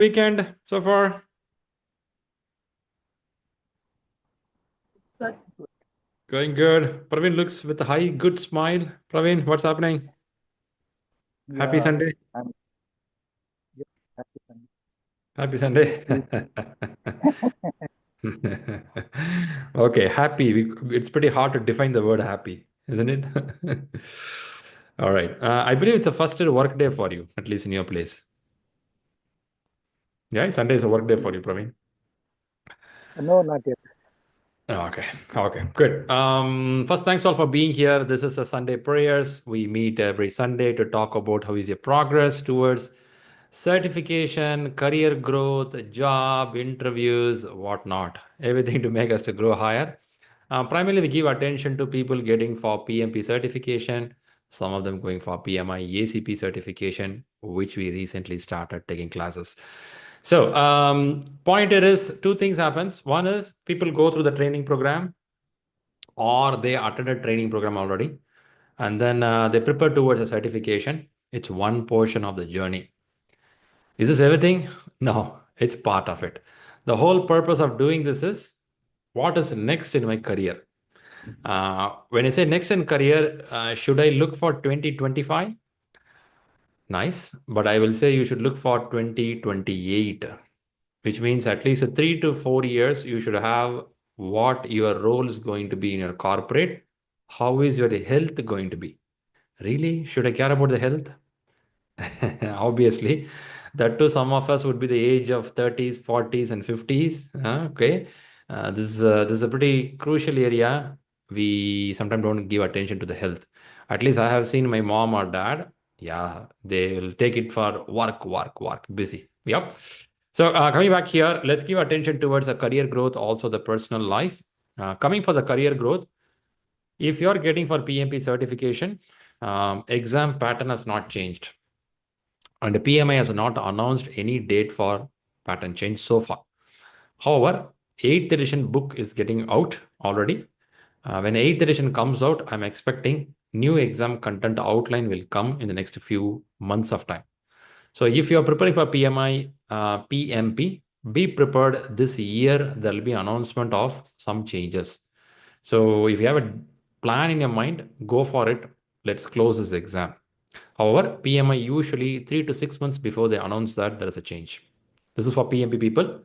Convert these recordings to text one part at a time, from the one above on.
Weekend so far? It's good. Going good. Praveen looks with a high, good smile. Praveen, what's happening? Happy Yeah, Sunday. I'm yeah, happy Sunday. Happy Sunday. You too. Okay, happy. It's pretty hard to define the word happy, isn't it? All right. I believe it's a first work day for you, at least in your place. Yeah, Sunday is a work day for you, Praveen. No, not yet. Okay, okay, good. First, thanks all for being here. This is a Sunday prayers. We meet every Sunday to talk about how is your progress towards certification, career growth, job, interviews, whatnot. Everything to make us to grow higher. Primarily, we give attention to people getting for PMP certification, some of them going for PMI ACP certification, which we recently started taking classes. So, pointer is two things happens. One is people go through the training program or they attended training program already, and then they prepare towards a certification. It's one portion of the journey. Is this everything? No, it's part of it. The whole purpose of doing this is what is next in my career. When I say next in career, should I look for 2025? Nice, but I will say you should look for 2028, which means at least 3 to 4 years you should have what your role is going to be in your corporate. How is your health going to be? Really? Should I care about the health? Obviously, that too, some of us would be the age of 30s, 40s, and 50s. Okay. This is a pretty crucial area. We sometimes don't give attention to the health. At least I have seen my mom or dad. Yeah, they will take it for work, work, work, busy. Yep. So coming back here, let's give attention towards the career growth, also the personal life. Coming for the career growth, if you're getting for PMP certification, exam pattern has not changed. And the PMI has not announced any date for pattern change so far. However, 8th edition book is getting out already. When 8th edition comes out, I'm expecting new exam content outline will come in the next few months of time. So if you're preparing for PMI, PMP, be prepared this year. There will be announcement of some changes. So if you have a plan in your mind, go for it. Let's close this exam. However, PMI usually 3 to 6 months before they announce that there is a change. This is for PMP people.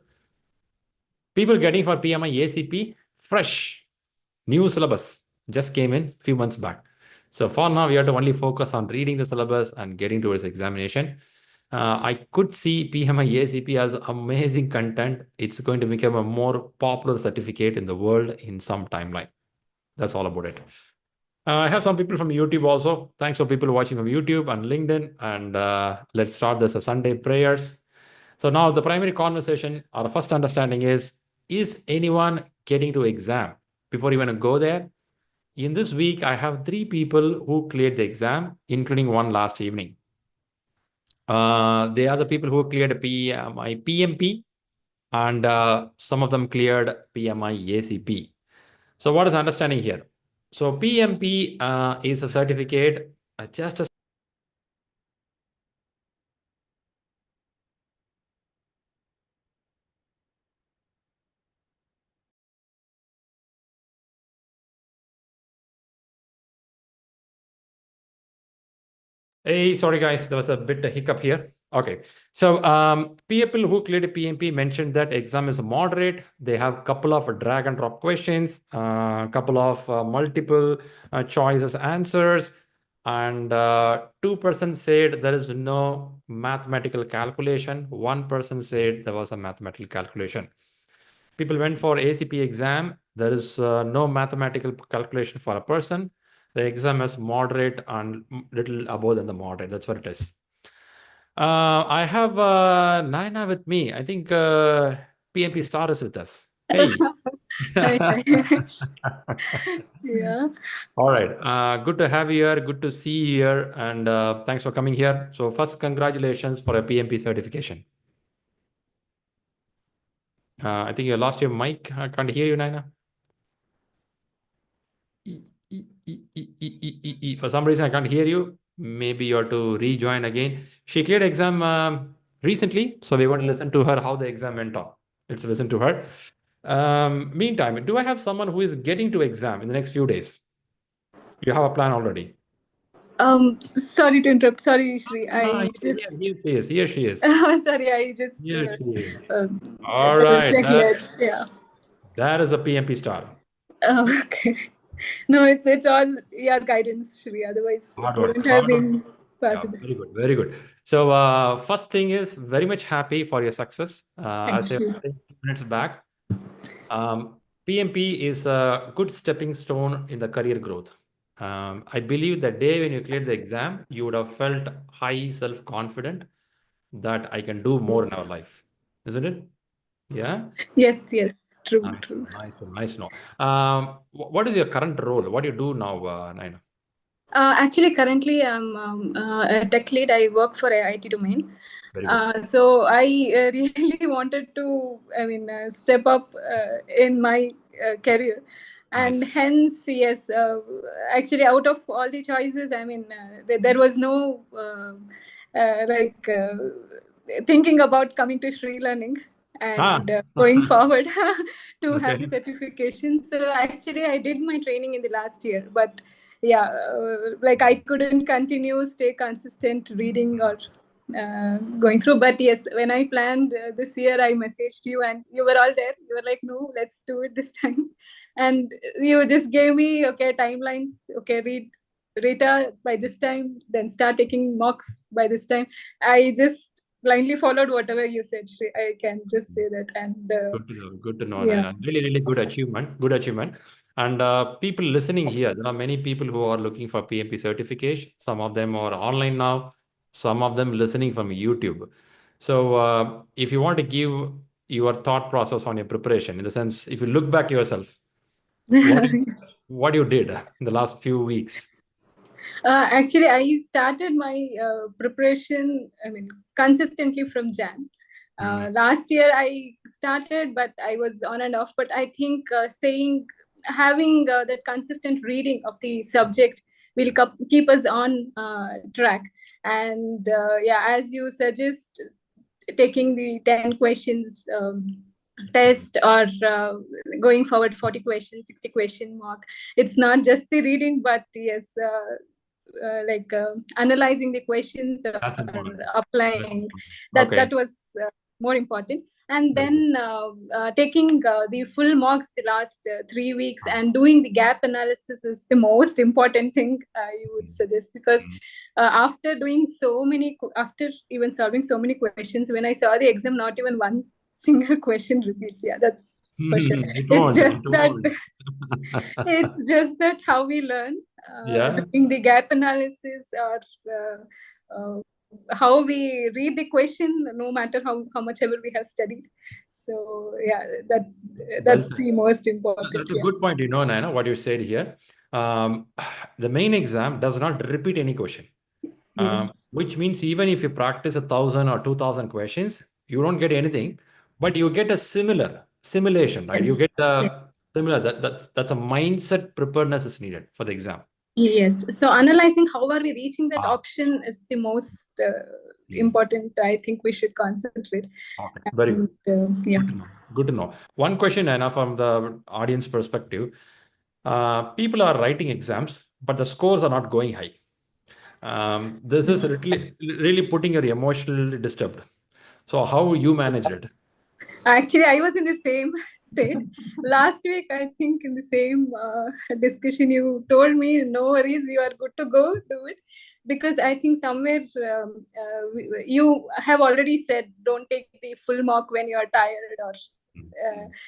People getting for PMI ACP, fresh, new syllabus just came in a few months back. So for now, we have to only focus on reading the syllabus and getting towards examination. I could see PMI ACP as amazing content. It's going to become a more popular certificate in the world in some timeline. That's all about it. I have some people from YouTube also. Thanks for people watching from YouTube and LinkedIn. And let's start this Sunday prayers. So now the primary conversation or the first understanding is anyone getting to exam? Before you want to go there, in this week, I have 3 people who cleared the exam, including one last evening. They are the people who cleared PMI PMP and some of them cleared PMI ACP. So what is understanding here? So PMP is a certificate, just a Hey, sorry guys, there was a bit of hiccup here. Okay, so people who cleared PMP mentioned that exam is moderate. They have couple of drag and drop questions, couple of multiple choices answers, and 2% said there is no mathematical calculation. 1% said there was a mathematical calculation. People went for ACP exam. There is no mathematical calculation for a person. The exam is moderate and little above than the moderate. That's what it is. I have Naina with me. I think PMP Star is with us. Hey. Hi, hi. Yeah. All right. Good to have you here. Good to see you here. And thanks for coming here. So first, congratulations for a PMP certification. I think you lost your mic. I can't hear you, Naina. For some reason, I can't hear you. Maybe you have to rejoin again. She cleared exam recently. So we want to listen to her how the exam went on. Let's listen to her. Meantime, do I have someone who is getting to exam in the next few days? You have a plan already? Sorry to interrupt. Sorry, Shri. I Here just. she is. Here she is. Sorry, I just. Here she is. Uh, All that was right. neglected. Yeah. That is a PMP star. Okay. No, it's all your guidance, Shri. Otherwise, Hard it work. wouldn't have Hard work. been Yeah, possible. very good. Very good. So, first thing is very much happy for your success. As I Thank you. said 2 minutes back, PMP is a good stepping stone in the career growth. I believe the day when you cleared the exam, you would have felt high self-confident that I can do more in our life, isn't it? Yeah. Yes. True. Nice, True. nice to know. What is your current role? What do you do now, Naina? Actually, currently I'm a tech lead. I work for a IT domain. Very good. So I really wanted to, step up in my career, and Nice. hence, yes, actually, out of all the choices, there was no thinking about coming to ShriLearning and going forward to have the Okay. certification. So actually, I did my training in the last year, but yeah, I couldn't continue, stay consistent reading or going through. But yes, when I planned this year, I messaged you and you were all there. You were like, no, let's do it this time. And you just gave me, okay, timelines. Okay, read Rita by this time, then start taking mocks by this time. I just blindly followed whatever you said, Shri. I can just say that. And Good to know. Good to know, yeah. Naina. Really, really good achievement. Good achievement. And people listening here, there are many people who are looking for PMP certification. Some of them are online now. Some of them listening from YouTube. So if you want to give your thought process on your preparation, in the sense, if you look back yourself, what you did in the last few weeks. Actually, I started my preparation, consistently from Jan. Last year I started, but I was on and off. But I think having that consistent reading of the subject will keep us on track. And yeah, as you suggest, taking the 10 questions test, or going forward 40 questions, 60 question mark. It's not just the reading, but yes, analyzing the questions or That's important. applying. Okay. That was more important. And Very then taking the full marks the last 3 weeks and doing the gap analysis is the most important thing I would suggest, because after after even solving so many questions, when I saw the exam, not even one single question repeats. Yeah, that's for sure. It It's won't. just It that won't. it's just that how we learn, Yeah. doing the gap analysis, or how we read the question, no matter how much ever we have studied. So yeah, that's the most important. That's a Yeah. good point, Naina, what you said here. The main exam does not repeat any question. Yes. Which means even if you practice 1,000 or 2,000 questions, you don't get anything, but you get a simulation, right? You Yes. get a similar, that's a mindset preparedness is needed for the exam. Yes. So analyzing how are we reaching that option is the most important. I think we should concentrate. Okay. Very good. Yeah. Good to know. One question, Anna, from the audience perspective. People are writing exams, but the scores are not going high. This is really putting your emotionally disturbed. So how you managed it? Actually, I was in the same state. Last week, I think in the same discussion, you told me, no worries, you are good to go, do it. Because I think somewhere you have already said, don't take the full mark when you are tired, or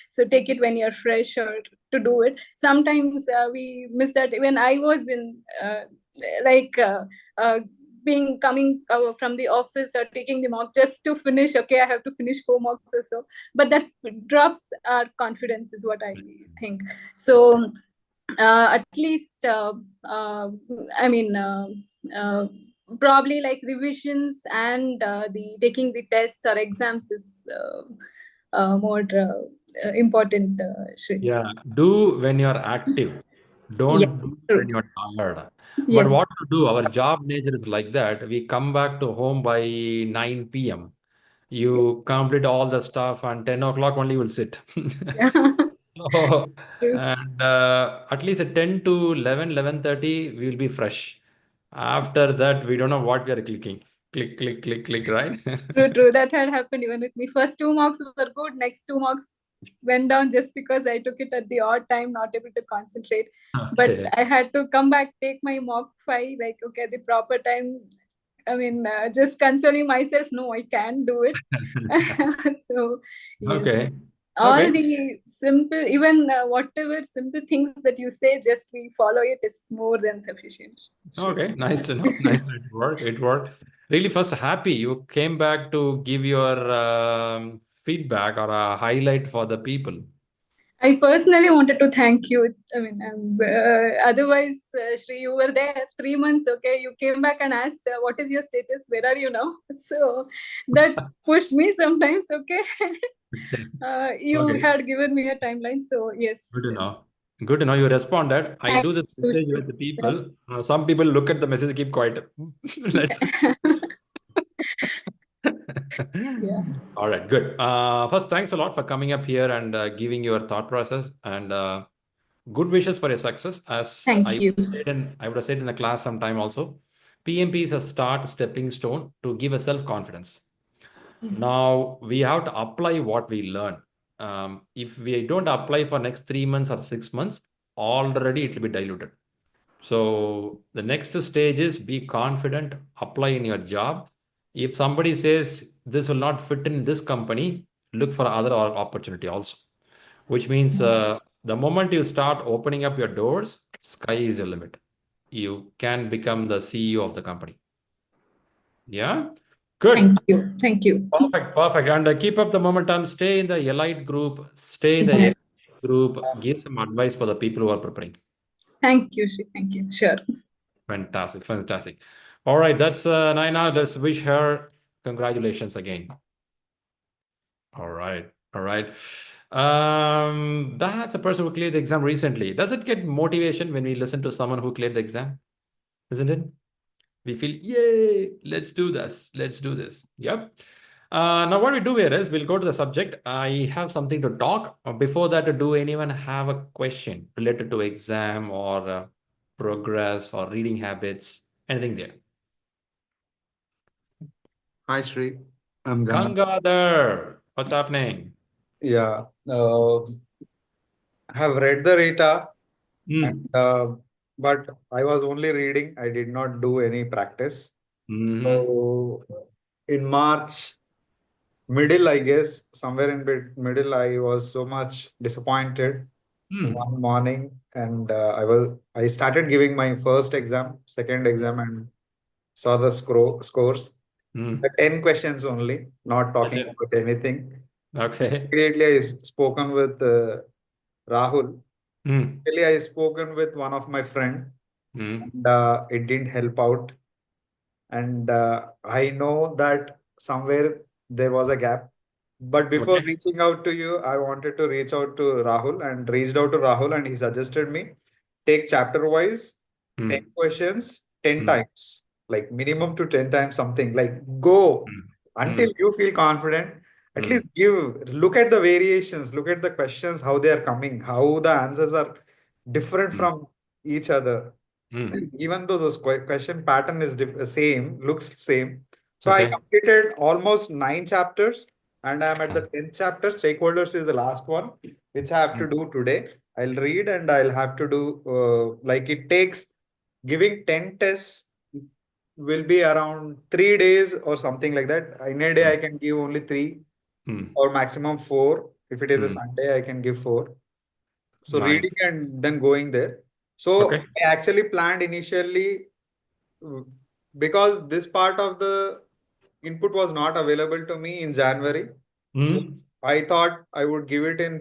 so take it when you're fresh, or to do it. Sometimes we miss that. When I was in coming from the office or taking the mock just to finish, okay, I have to finish 4 mocks or so, but that drops our confidence is what I think. So at least probably like revisions and the taking the tests or exams is more important, Shri. Yeah, do when you're active. Don't do when you're tired. But Yes. what to do? Our job nature is like that. We come back to home by 9 p.m. You complete all the stuff, and 10 o'clock only you will sit. Yeah. So, True. and at least at 10 to 11, 11:30, we will be fresh. After that, we don't know what we are clicking. Click, click, click, click, right? True, true. That had happened even with me. First 2 marks were good. Next 2 marks went down just because I took it at the odd time, not able to concentrate. But Okay. I had to come back, take my mock 5, like, okay, at the proper time. I mean, just consoling myself, no, I can do it. So, yes. Okay. All Okay. the simple, even whatever simple things that you say, just we follow it is more than sufficient. Sure. Okay. Nice to know. Nice to know. It worked. It worked. Really, first happy you came back to give your feedback or a highlight for the people. I personally wanted to thank you. I mean, otherwise, Shri, you were there 3 months. Okay, you came back and asked, "What is your status? Where are you now?" So that pushed me sometimes. Okay, you Okay. had given me a timeline. So yes, Good to know. Good to know you responded. I thank do this you, message Shri. with the people. Some people look at the message, keep quiet. Let's. Yeah, All right, good. First, thanks a lot for coming up here and giving your thought process and good wishes for your success. As thank you. I would have said in the class sometime also, PMP is a start stepping stone to give a self-confidence. Now we have to apply what we learn. If we don't apply for next 3 months or 6 months, already it will be diluted. So the next stage is be confident, apply in your job. If somebody says this will not fit in this company, look for other opportunity also. Which means the moment you start opening up your doors, sky is your limit. You can become the CEO of the company. Yeah, Thank good. you. Thank you. Perfect, perfect. And keep up the momentum. Stay in the elite group, stay in the Yes. elite group, give some advice for the people who are preparing. Thank you, Shri. Thank you. Sure. Fantastic, fantastic. All right, that's Naina. Let's wish her congratulations again. All right, all right. That's a person who cleared the exam recently. Does it get motivation when we listen to someone who cleared the exam? Isn't it? We feel, yay, let's do this. Let's do this. Yep. Now, what we do here is we'll go to the subject. I have something to talk. Before that, do anyone have a question related to exam or progress or reading habits? Anything there? Hi, Shri. I'm Ganga. Gangadhar, what's happening? Yeah, I have read the data, and, Mm. but I was only reading. I did not do any practice. Hmm. So in March, middle, I guess, somewhere in middle, I was so much disappointed Mm. one morning, and I started giving my first exam, second exam, and saw the scores. The Mm. 10 questions only, not talking Acha. about anything. Okay. Immediately, I spoken with Rahul. Mm. Actually, I spoken with one of my friend, Mm. and it didn't help out. And I know that somewhere there was a gap. But before Okay. reaching out to you, I wanted to reach out to Rahul and reached out to Rahul, and he suggested me take chapter wise 10 Mm. questions 10 Mm. times, like minimum to 10 times something. Like go Mm. until Mm. you feel confident. At Mm. least look at the variations, look at the questions, how they are coming, how the answers are different Mm. from each other. Mm. Even though those question pattern is same, looks same. So I Okay. completed almost 9 chapters, and I'm at the Mm. 10th chapter. Stakeholders is the last one, which I have to Mm. do today. I'll read and I'll have to do like it takes giving 10 tests will be around 3 days or something like that. In a day, I Mm. can give only three Mm. or maximum four. If it is a Mm. Sunday, I can give four. So reading Nice. and then going there. So Okay. I actually planned initially uh, because this part of the input was not available to me in January. So Mm. I thought I would give it in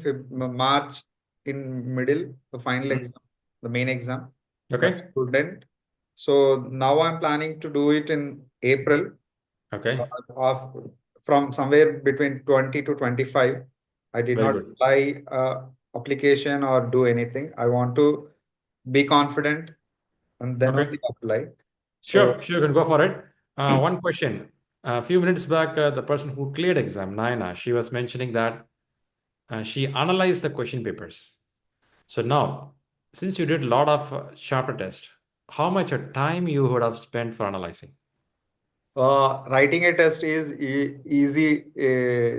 March in middle, the final Mm. exam, the main exam, but Okay. couldn't. So now I'm planning to do it in April Okay. of from somewhere between 20 to 25. I did Very not good. apply application or do anything. I want to be confident and then Okay. only apply. So Sure. Sure. You can go for it. One question. A few minutes back, the person who cleared exam, Naina, she was mentioning that she analyzed the question papers. So now, since you did a lot of chapter test, how much time you would have spent for analyzing? Writing a test is easy,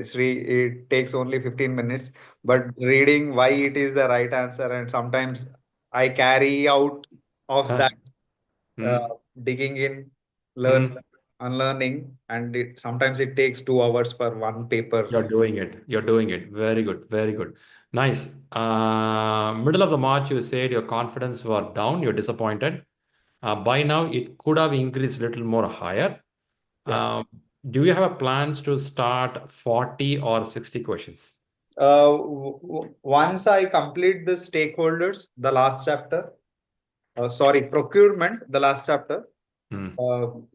Sri. It takes only 15 minutes. But reading why it is the right answer, and sometimes I carry out of Huh? that, uh, Hmm. digging in, learn, Hmm. unlearning, and sometimes it takes 2 hours for one paper. You're doing it. You're doing it. Very good. Very good. Nice. Middle of the March, you said your confidence were down. You're disappointed. By now, it could have increased a little more higher. Yeah. Um, do you have a plans to start 40 or 60 questions? Once I complete the stakeholders, the last chapter, sorry, procurement, the last chapter, Hmm.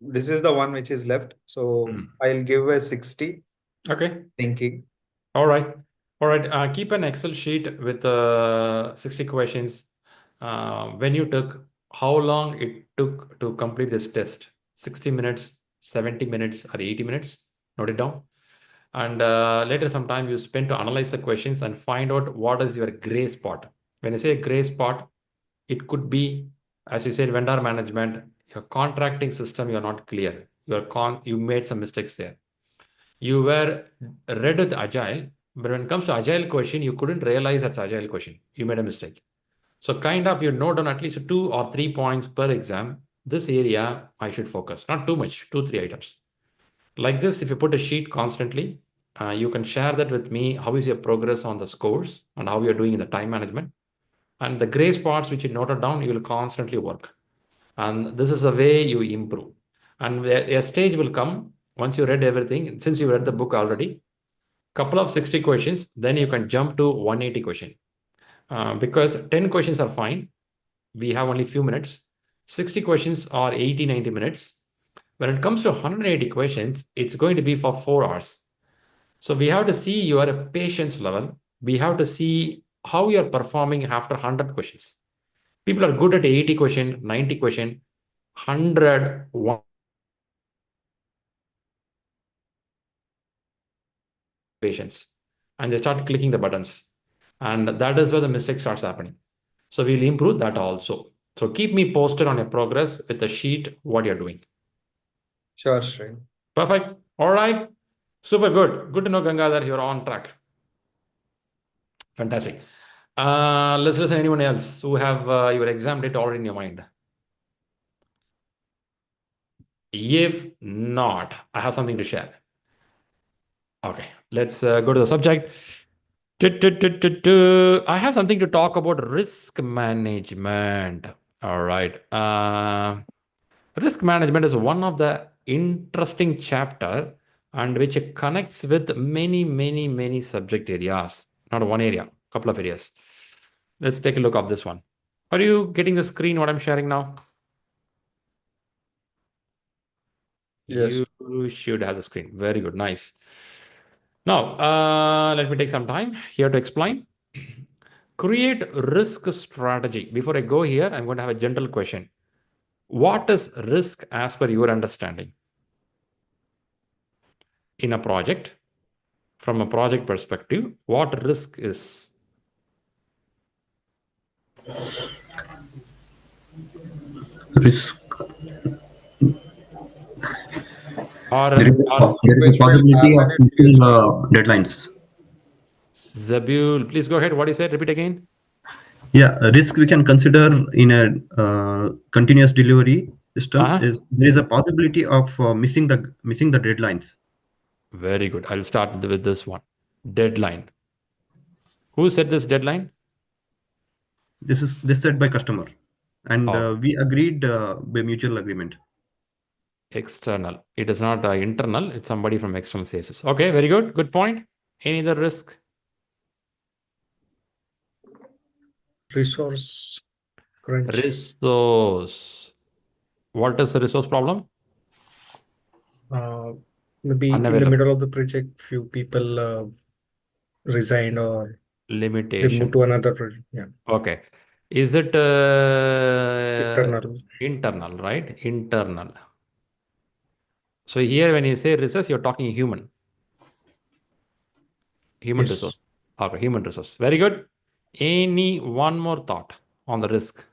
this is the one which is left. So Hmm. I'll give a 60 Okay. thinking. All right. All right. Keep an Excel sheet with 60 questions. When you took, how long it took to complete this test? 60 minutes, 70 minutes, or 80 minutes? Note it down. And later sometime you spend to analyze the questions and find out what is your gray spot. When I say gray spot, it could be, as you said, vendor management, your contracting system, you're not clear. You made some mistakes there. You were read with agile, but when it comes to agile question, you couldn't realize that's agile question. You made a mistake. So kind of you note down at least 2 or 3 points per exam. This area I should focus, not too much, 2, 3 items. Like this, if you put a sheet constantly, you can share that with me. How is your progress on the scores and how you're doing in the time management? And the gray spots which you noted down, you will constantly work. And this is the way you improve. And a stage will come once you read everything. Since you read the book already, couple of 60 questions, then you can jump to 180 question. Because 10 questions are fine. We have only few minutes. 60 questions or 80, 90 minutes. When it comes to 180 questions, it's going to be for 4 hours. So we have to see your patience level. We have to see how you're performing after 100 questions. People are good at 80 question, 90 question, 100, patience. And they start clicking the buttons. And that is where the mistake starts happening. So we'll improve that also. So keep me posted on your progress with the sheet, what you're doing. Sure, Sri. Perfect. All right. Super good. Good to know, Gangadhar, you're on track. Fantastic. Let's listen to anyone else who have your exam date already in your mind. If not, I have something to share. Okay, let's go to the subject. I have something to talk about risk management. All right. Risk management is one of the interesting chapter and which connects with many subject areas. Not one area, couple of areas. Let's take a look at this one. Are you getting the screen what I'm sharing now? Yes. You should have the screen. Very good. Nice. Now, let me take some time here to explain. Create risk strategy. Before I go here, I'm going to have a general question. What is risk as per your understanding in a project? From a project perspective, what risk is? Risk. Or, There is a Which will possibility of happen if you missing stop. deadlines. Zabul, please go ahead. What you said? Repeat again. Yeah, a risk we can consider in a continuous delivery system Uh-huh. is there is a possibility of missing the deadlines. Very good. I'll start with this one. Deadline. Who said this deadline? This said by customer, and Oh, we agreed by mutual agreement. external. It is not internal. It's somebody from external says. Okay, very good. Good point. Any other risk? Resource crunch. Resource. What is the resource problem? Maybe in the Unavailable. middle of the project, few people resigned or they Limitation. moved to another project. Yeah, Okay. Is it internal. internal, right? Internal. So here when you say resource, you're talking human Yes. resource. Okay, human resource. Very good. Any one more thought on the risk?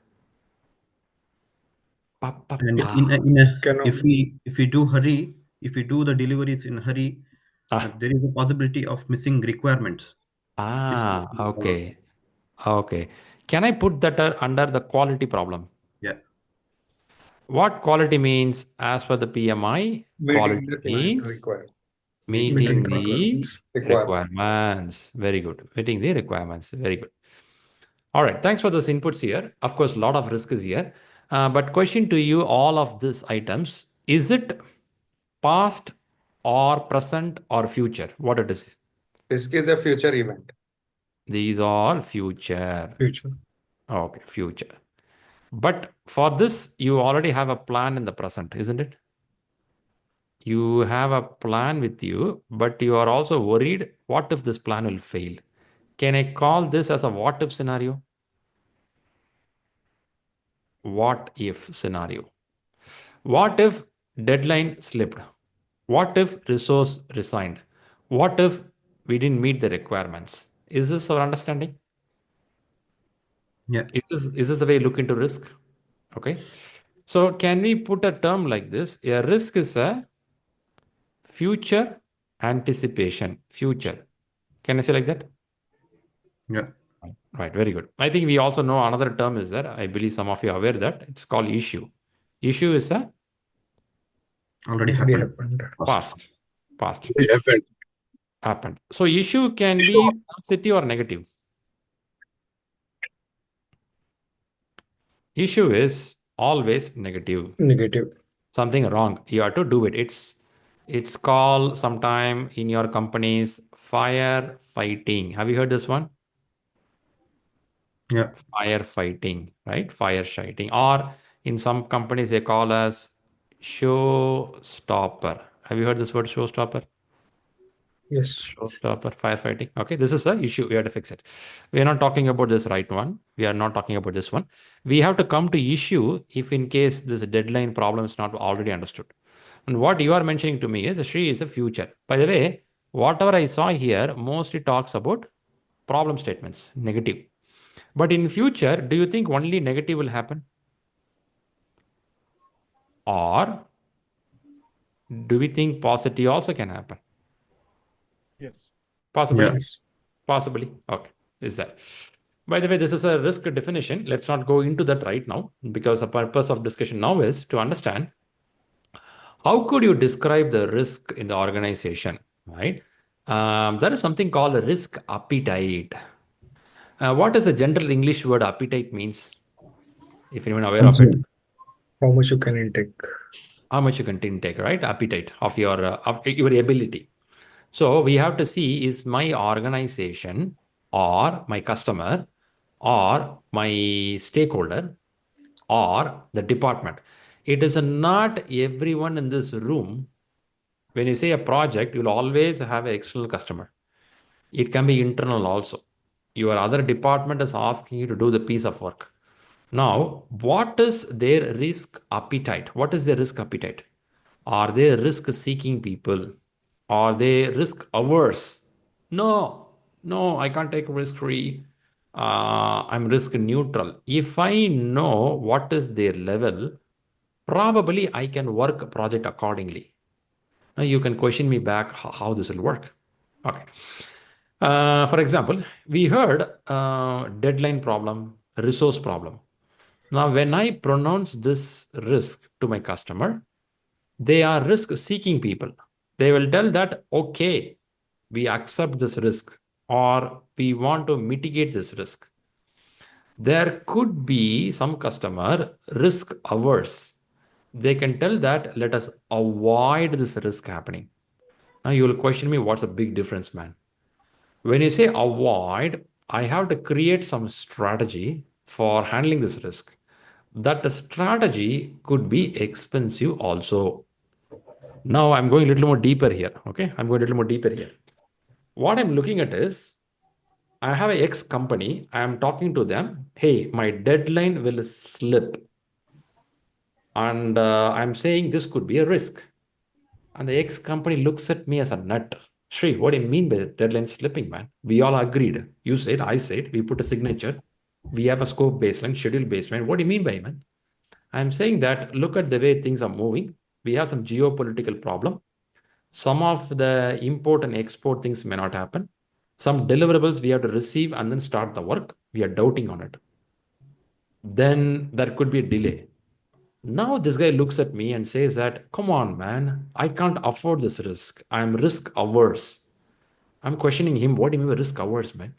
And Cannot. if we do the deliveries in hurry, there is a possibility of missing requirements. Okay. Okay. Can I put that under the quality problem? Yeah. What quality means as per the PMI? Meeting Quality the means required. meeting the the requirements. Very good. Meeting the requirements. Very good. All right. Thanks for those inputs here. Of course, a lot of risk is here. But question to you, all of these items, is it past or present or future? What it is? Risk is a future event. These are future. Future. Okay, future. But for this, you already have a plan in the present, isn't it? You have a plan with you, but you are also worried, what if this plan will fail? Can I call this as a what if scenario? What if scenario? What if deadline slipped? What if resource resigned? What if we didn't meet the requirements? Is this our understanding? Yeah. Is this the way you look into risk? Okay. So can we put a term like this? A risk is a future anticipation. Future. Can I say like that? Yeah. Right. Very good. I think we also know another term is there. I believe some of you are aware that it's called issue. Issue is a Already happened. past. Past. It happened. Happened. So issue can be positive or negative. Issue is always negative. Negative. Something wrong. You have to do it. It's called sometime in your companies firefighting. Have you heard this one? Yeah. Firefighting, right? Fire fighting. Or in some companies they call as showstopper. Have you heard this word showstopper? Yes. Showstopper, firefighting. Okay, this is an issue. We have to fix it. We are not talking about this right one. We are not talking about this one. We have to come to issue if in case this deadline problem is not already understood. And what you are mentioning to me is Shri is a future. By the way, whatever I saw here mostly talks about problem statements, negative. But in future, do you think only negative will happen? Or do we think positive also can happen? Yes. Possibly? Yeah. Yes. Possibly. Okay. Is that? By the way, this is a risk definition. Let's not go into that right now because the purpose of discussion now is to understand how could you describe the risk in the organization, right? There is something called a risk appetite. What is the general English word appetite means? If anyone aware of it, How much you can intake? how much you can intake, right? Appetite of your ability. So we have to see, is my organization or my customer or my stakeholder or the department. It is not everyone in this room. When you say a project, you'll always have an external customer. It can be internal also. Your other department is asking you to do the piece of work. Now, what is their risk appetite? What is their risk appetite? Are they risk seeking people? Are they risk averse? No, no, I can't take risk free. I'm risk neutral. If I know what is their level, probably I can work a project accordingly. Now you can question me back how this will work. Okay. For example, we heard deadline problem, resource problem. Now, when I pronounce this risk to my customer, they are risk seeking people. They will tell that, okay, we accept this risk or we want to mitigate this risk. There could be some customer risk averse. They can tell that let us avoid this risk happening. Now you will question me, what's a big difference, man? When you say avoid, I have to create some strategy for handling this risk. That strategy could be expensive also. Now I'm going a little more deeper here. Okay. I'm going a little more deeper here. What I'm looking at is I have a X company. I am talking to them. Hey, my deadline will slip. And I'm saying this could be a risk. And the ex-company looks at me as a nut. Shri, what do you mean by the deadline slipping, man? We all agreed. You said, I said, we put a signature. We have a scope baseline, schedule baseline. What do you mean by it, man? I'm saying that look at the way things are moving. We have some geopolitical problem. Some of the import and export things may not happen. Some deliverables we have to receive and then start the work. We are doubting on it. Then there could be a delay. Now this guy looks at me and says that, come on, man, I can't afford this risk. I'm risk averse. I'm questioning him. What do you mean by risk averse, man?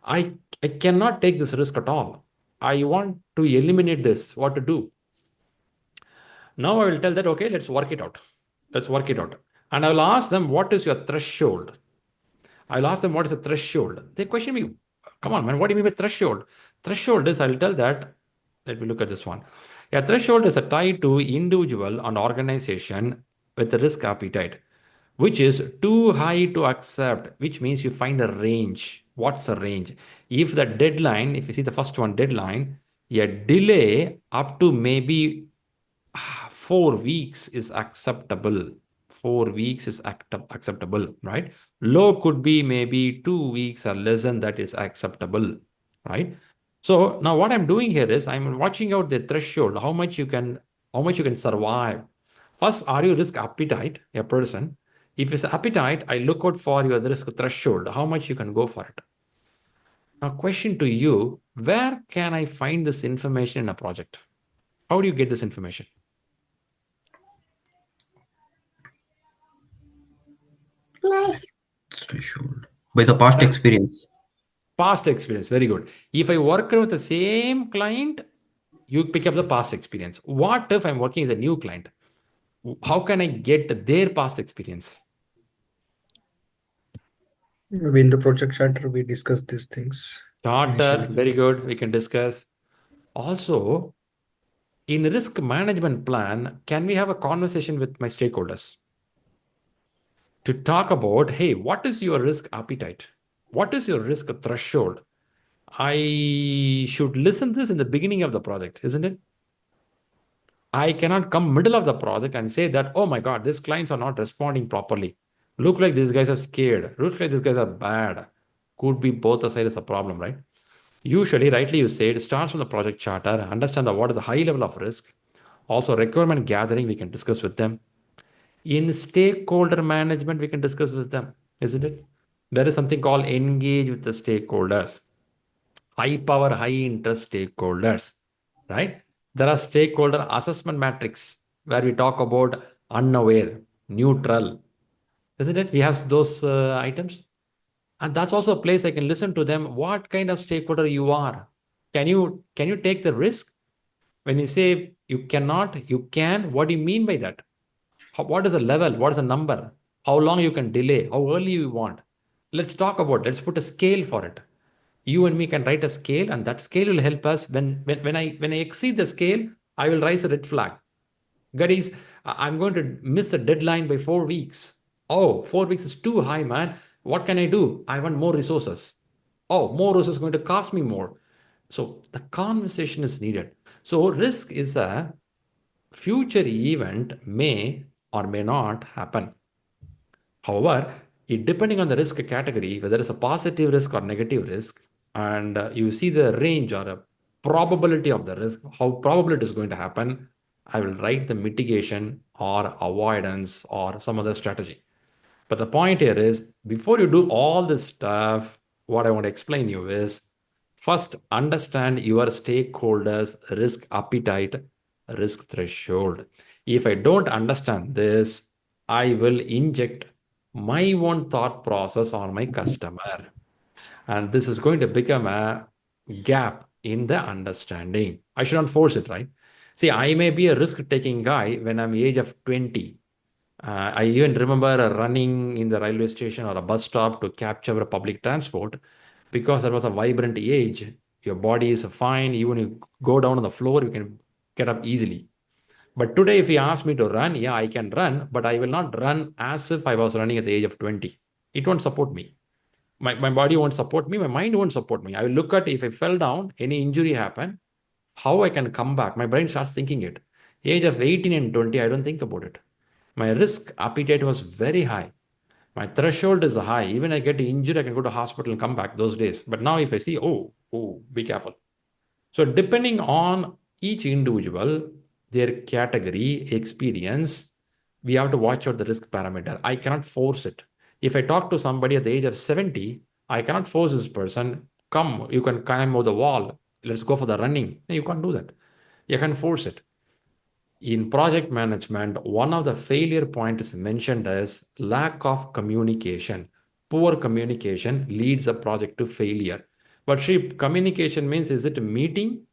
I cannot take this risk at all. I want to eliminate this. What to do? Now I will tell that, okay, let's work it out. Let's work it out. And I will ask them, what is your threshold? I'll ask them, what is the threshold? They question me, come on, man, what do you mean by threshold? Threshold is, I'll tell that, let me look at this one. A threshold is a tie to individual and organization with a risk appetite, which is too high to accept, which means you find a range. What's a range? If the deadline, if you see the first one, deadline, a delay up to maybe 4 weeks is acceptable. 4 weeks is acceptable, right? Low could be maybe 2 weeks or less than that is acceptable, right? So now what I'm doing here is I'm watching out the threshold, how much you can survive. First, are you risk appetite, a person? If it's appetite, I look out for your risk threshold, how much you can go for it. Now, question to you, where can I find this information in a project? How do you get this information? Threshold. By the past experience. Past experience, very good. If I work with the same client, you pick up the past experience. What if I'm working with a new client? How can I get their past experience? In the project charter, we discussed these things. Charter, Initially. very good. We can discuss. Also, in risk management plan, can we have a conversation with my stakeholders to talk about, hey, what is your risk appetite? What is your risk threshold? I should listen this in the beginning of the project, isn't it? I cannot come middle of the project and say that, oh my God, these clients are not responding properly. Look like these guys are scared. Look like these guys are bad. Could be both the sides a problem, right? Usually, rightly you said, it starts from the project charter, understand what is the high level of risk. Also, requirement gathering, we can discuss with them. In stakeholder management, we can discuss with them, isn't it? There is something called engage with the stakeholders. High power, high interest stakeholders, right? There are stakeholder assessment matrix where we talk about unaware, neutral, isn't it? We have those items. And that's also a place I can listen to them. What kind of stakeholder you are? Can you take the risk? When you say you cannot, you can, what do you mean by that? What is the level? What is the number? How long you can delay? How early you want? Let's talk about it. Let's put a scale for it. You and me can write a scale, and that scale will help us. When I exceed the scale, I will raise a red flag. Guys, I'm going to miss a deadline by 4 weeks. Oh, 4 weeks is too high, man. What can I do? I want more resources. Oh, more resources is going to cost me more. So the conversation is needed. So risk is a future event may or may not happen. However, it depending on the risk category, whether it's a positive risk or negative risk, and you see the range or a probability of the risk, how probable it is going to happen, I will write the mitigation or avoidance or some other strategy. But the point here is, before you do all this stuff, what I want to explain you is, first understand your stakeholders' risk appetite, risk threshold. If I don't understand this, I will inject my own thought process on my customer. And this is going to become a gap in the understanding. I should not force it, right? See, I may be a risk-taking guy when I'm the age of 20. I even remember running in the railway station or a bus stop to capture a public transport because there was a vibrant age. Your body is fine. Even you go down on the floor, you can get up easily. But today, if you ask me to run, yeah, I can run, but I will not run as if I was running at the age of 20. It won't support me. My body won't support me. My mind won't support me. I will look at if I fell down, any injury happened, how I can come back. My brain starts thinking it. Age of 18 and 20, I don't think about it. My risk appetite was very high. My threshold is high. Even I get injured, I can go to hospital and come back those days. But now if I see, be careful. So depending on each individual, their category, experience, we have to watch out the risk parameter. I cannot force it. If I talk to somebody at the age of 70, I cannot force this person, come, you can climb over the wall. Let's go for the running. No, you can't do that. You can force it. In project management, one of the failure points mentioned as lack of communication. Poor communication leads a project to failure. But see, communication means, is it a meeting?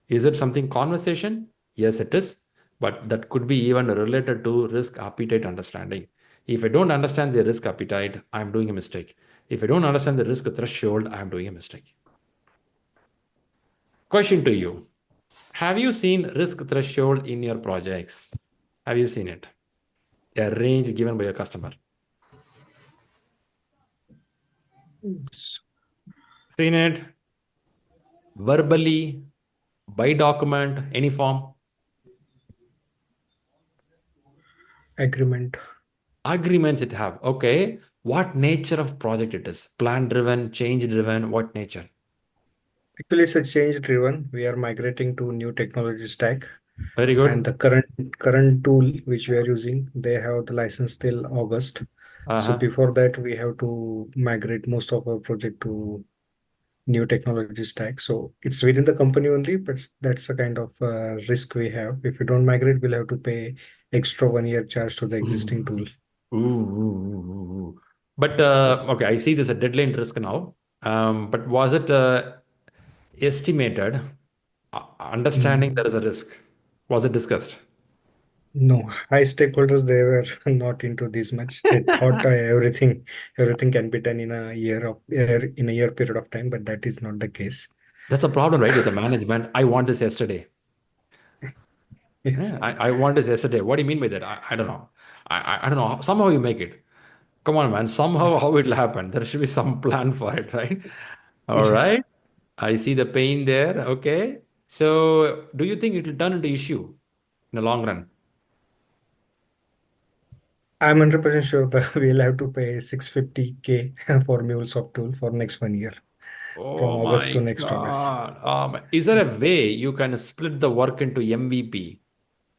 Is it something conversation? Yes, it is. But that could be even related to risk appetite understanding. If I don't understand the risk appetite, I'm doing a mistake. If I don't understand the risk threshold, I'm doing a mistake. Question to you. Have you seen risk threshold in your projects? Have you seen it? A range given by a customer. Seen it verbally, by document, any form? Agreement. Agreements it have. Okay. What nature of project it is? Plan driven, change driven, what nature? Actually, it's a change driven. We are migrating to new technology stack, Very and good. the current tool which we are using, they have the license till August. So Uh-huh. before that, we have to migrate most of our project to new technology stack. So it's within the company only, but that's a kind of risk we have. If we don't migrate, we'll have to pay extra 1 year charge to the existing tool. Ooh. But So okay, I see there's a deadline risk now. But was it estimated, understanding there mm, is a risk? Was it discussed? no, high stakeholders, they were not into this much. They thought everything can be done in a year period of time, but that is not the case. That's a problem, right? With the management. I want this yesterday. Yes. Yeah, I want this yesterday. What do you mean by that? I don't know. I don't know. Somehow you make it. Come on, man. Somehow how it'll happen. There should be some plan for it, right? All Yes. right. I see the pain there. Okay. So do you think it will turn into issue in the long run? I'm 100% sure that we'll have to pay 650K for MuleSoft tool for next 1 year, from Oh August to my next August. God. Is there a way you can split the work into MVP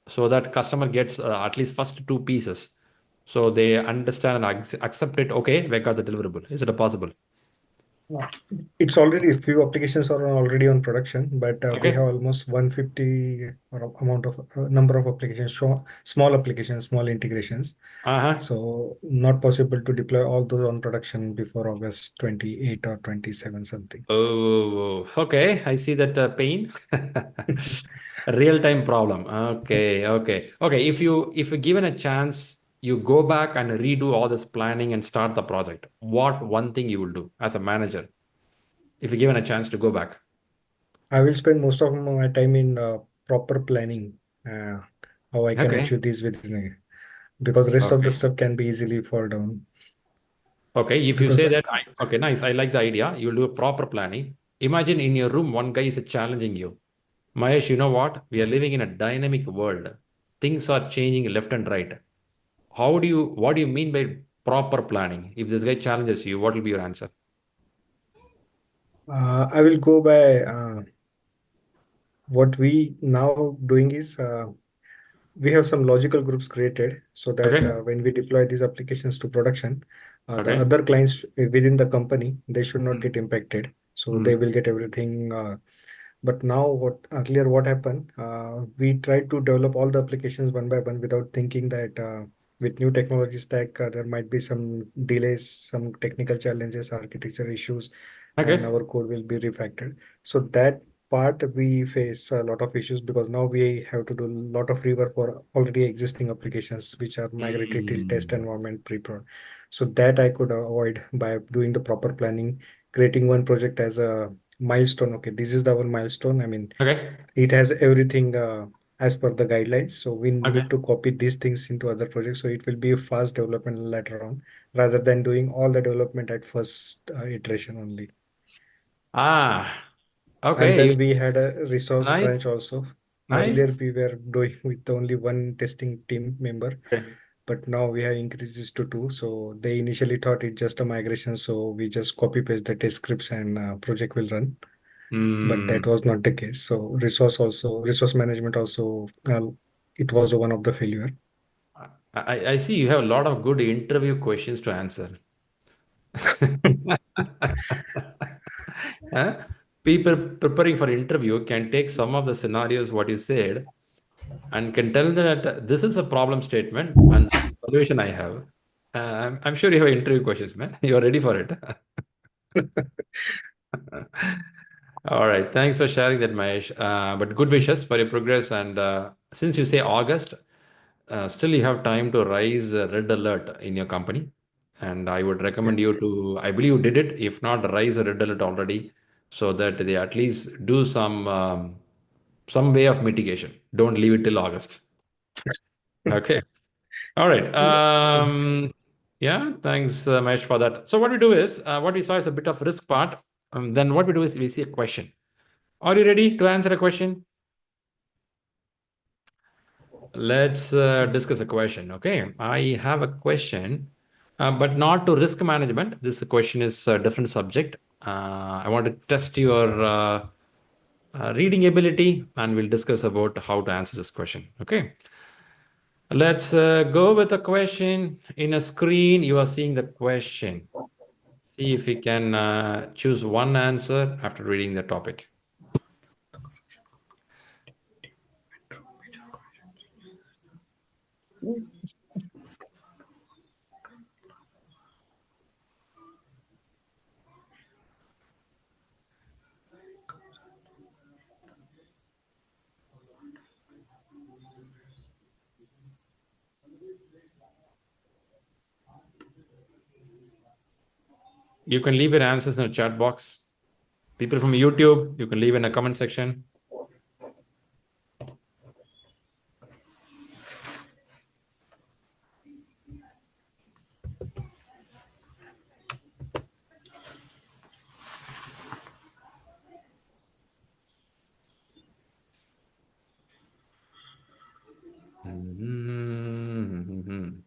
so that customer gets at least first two pieces so they understand and accept it? Okay, we got the deliverable. Is it a possible? No. It's already few applications are already on production, but we have Okay. almost 150 or amount of number of applications, small applications, small integrations. Uh-huh. So not possible to deploy all those on production before August 28 or 27 something. Oh, okay. I see that pain. Real-time problem. Okay. If you given a chance, you go back and redo all this planning and start the project. What one thing you will do as a manager if you given a chance to go back? I will spend most of my time in proper planning, uh, how I can Okay. achieve this within, because rest of the Okay. stuff can be easily fall down. Okay. If you Because say that, okay, nice. I like the idea. You'll do a proper planning. Imagine in your room, one guy is challenging you. Mahesh, you know what? We are living in a dynamic world. Things are changing left and right. What do you mean by proper planning? If this guy challenges you, what will be your answer? I will go by what we now doing is we have some logical groups created so that Okay. when we deploy these applications to production, the Okay. other clients within the company, they should not Mm. get impacted. So they Mm. will get everything. But now, what happened? We tried to develop all the applications one by one without thinking that with new technology stack, there might be some delays, some technical challenges, architecture issues, and Okay. our code will be refactored. So that part we face a lot of issues because now we have to do a lot of rework for already existing applications which are migrated till test Mm. environment pre-prod. So that I could avoid by doing the proper planning, creating one project as a milestone. Okay, this is our milestone. I mean, Okay. it has everything as per the guidelines. So we Okay. need to copy these things into other projects. So it will be a fast development later on, rather than doing all the development at first iteration only. Ah, And okay. then we had a resource Nice. crunch also. Nice. Earlier we were doing with only one testing team member, Okay. but now we have increased this to 2. So they initially thought it's just a migration, so we just copy paste the test scripts and project will run. But that was not the case. So resource management also, it was one of the failure. I see you have a lot of good interview questions to answer. Huh? People preparing for interview can take some of the scenarios what you said and can tell that this is a problem statement and this is the solution I have. I'm sure you have interview questions, man. You're ready for it. All right. Thanks for sharing that, Mahesh. But good wishes for your progress. And since you say August, still you have time to raise a red alert in your company. And I would recommend you to, I believe you did it. If not, raise a red alert already so that they at least do some way of mitigation. Don't leave it till August. Okay. All right. Yes. Yeah, thanks, Mahesh, for that. So what we do is, what we saw is a bit of risk part. Then what we do is we see a question. Are you ready to answer a question? Let's discuss a question. Okay. I have a question, but not to risk management. This question is a different subject. I want to test your reading ability, and we'll discuss about how to answer this question. Okay. Let's go with the question. In a screen, you are seeing the question. See if you can choose one answer after reading the topic. You can leave your answers in the chat box. People from YouTube, you can leave in the comment section. Mhm.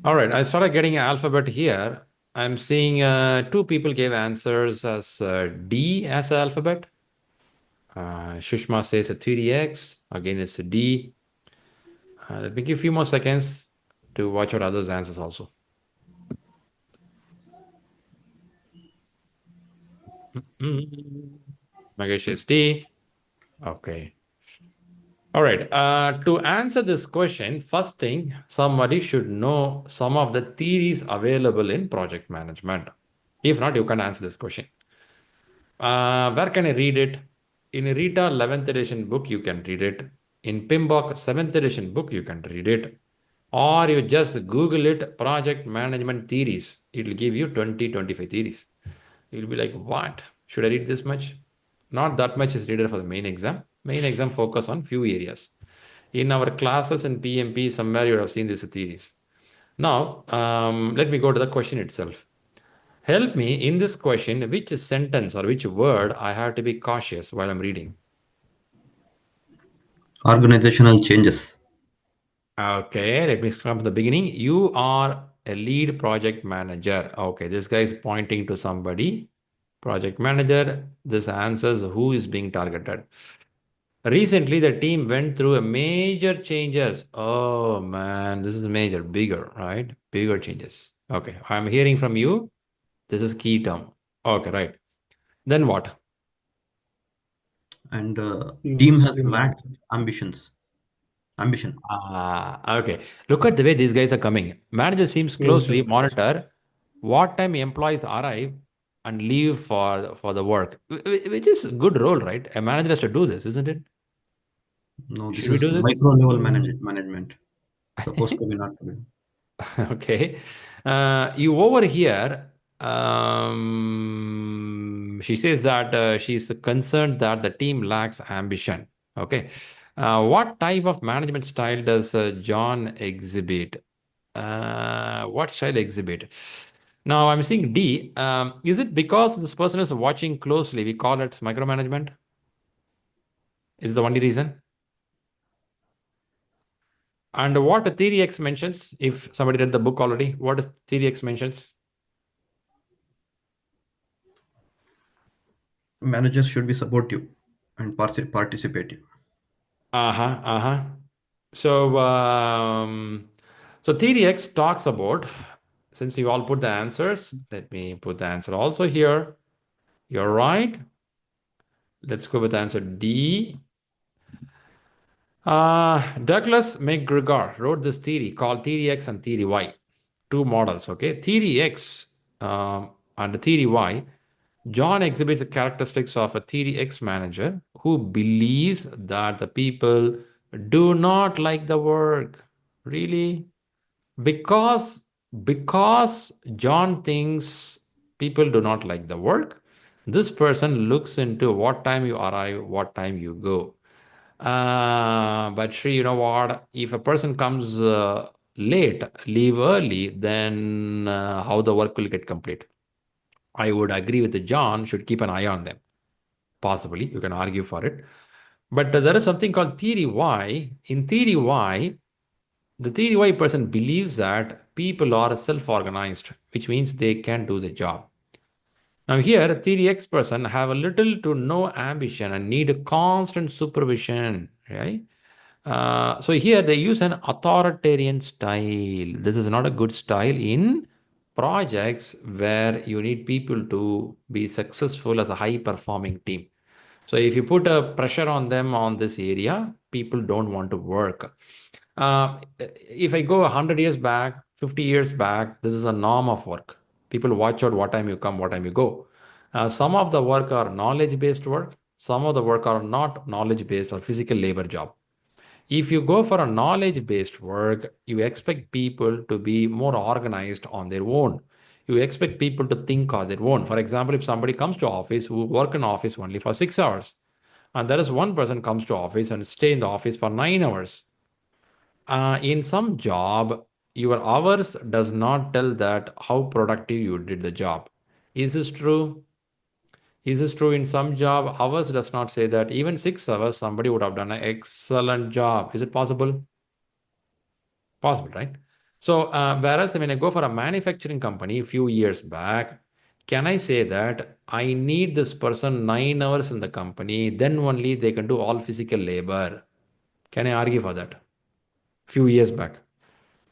All right, I started getting an alphabet here. I'm seeing two people gave answers as D as alphabet. Shushma says a 3DX. Again, it's a D. Let me give a few more seconds to watch out others' answers also. Magesh is D. Okay. All right. To answer this question, first thing, somebody should know some of the theories available in project management. If not, you can answer this question. Where can I read it? In a Rita 11th edition book, you can read it. In PMBOK 7th edition book, you can read it. Or you just Google it, project management theories. It will give you 20, 25 theories. You'll be like, what? Should I read this much? Not that much is needed for the main exam. Main exam focus on few areas. In our classes in PMP, somewhere you have seen these theories. Now, let me go to the question itself. Help me in this question, which sentence or which word I have to be cautious while I'm reading. Organizational changes. Okay, let me come from the beginning. You are a lead project manager. Okay, this guy is pointing to somebody. Project manager, this answers who is being targeted. Recently, the team went through a major changes. Oh man, this is major, bigger, right? Bigger changes. Okay, I'm hearing from you. This is key term. Okay, right. Then what? And team has Mostly lacked management. ambition. Okay. Look at the way these guys are coming. Manager seems closely Yes. monitor what time employees arrive and leave for the work, which is a good role, right? A manager has to do this, isn't it? No, this Should we is do this? micro level Mm, management. Supposed to be not to be. Okay. You over here, she says that she's concerned that the team lacks ambition. Okay. What type of management style does John exhibit? What style exhibit? Now I'm seeing D. Is it because this person is watching closely, we call it micromanagement? Is the only reason? And what theory X mentions, if somebody read the book already, what theory X mentions? Managers should be supportive and participative. So, so theory X talks about, since you all put the answers, let me put the answer also here. You're right. Let's go with answer D. Douglas McGregor wrote this theory called Theory X and Theory Y. Two models, okay? Theory X and Theory Y, John exhibits the characteristics of a Theory X manager who believes that the people do not like the work. Really? Because John thinks people do not like the work, this person looks into what time you arrive, what time you go. But Shri, you know what? If a person comes late, leave early, then how the work will get complete? I would agree with John, should keep an eye on them. Possibly, you can argue for it. But there is something called theory Y. In theory Y, the theory Y person believes that people are self-organized, which means they can do the job. Now here, theory X person have a little to no ambition and need a constant supervision, right? So here they use an authoritarian style. This is not a good style in projects where you need people to be successful as a high performing team. So if you put a pressure on them on this area, people don't want to work. If I go 100 years back, 50 years back, this is the norm of work. People watch out what time you come, what time you go. Some of the work are knowledge-based work. Some of the work are not knowledge-based or physical labor job. If you go for a knowledge-based work, you expect people to be more organized on their own. You expect people to think on their own. For example, if somebody comes to office who work in office only for 6 hours, and there is one person comes to office and stay in the office for 9 hours. In some job, your hours does not tell that how productive you did the job. Is this true? Is this true in some job? Hours does not say that. Even 6 hours, somebody would have done an excellent job. Is it possible? Possible, right? So, whereas when I go for a manufacturing company a few years back, can I say that I need this person 9 hours in the company, then only they can do all physical labor? Can I argue for that? Few years back.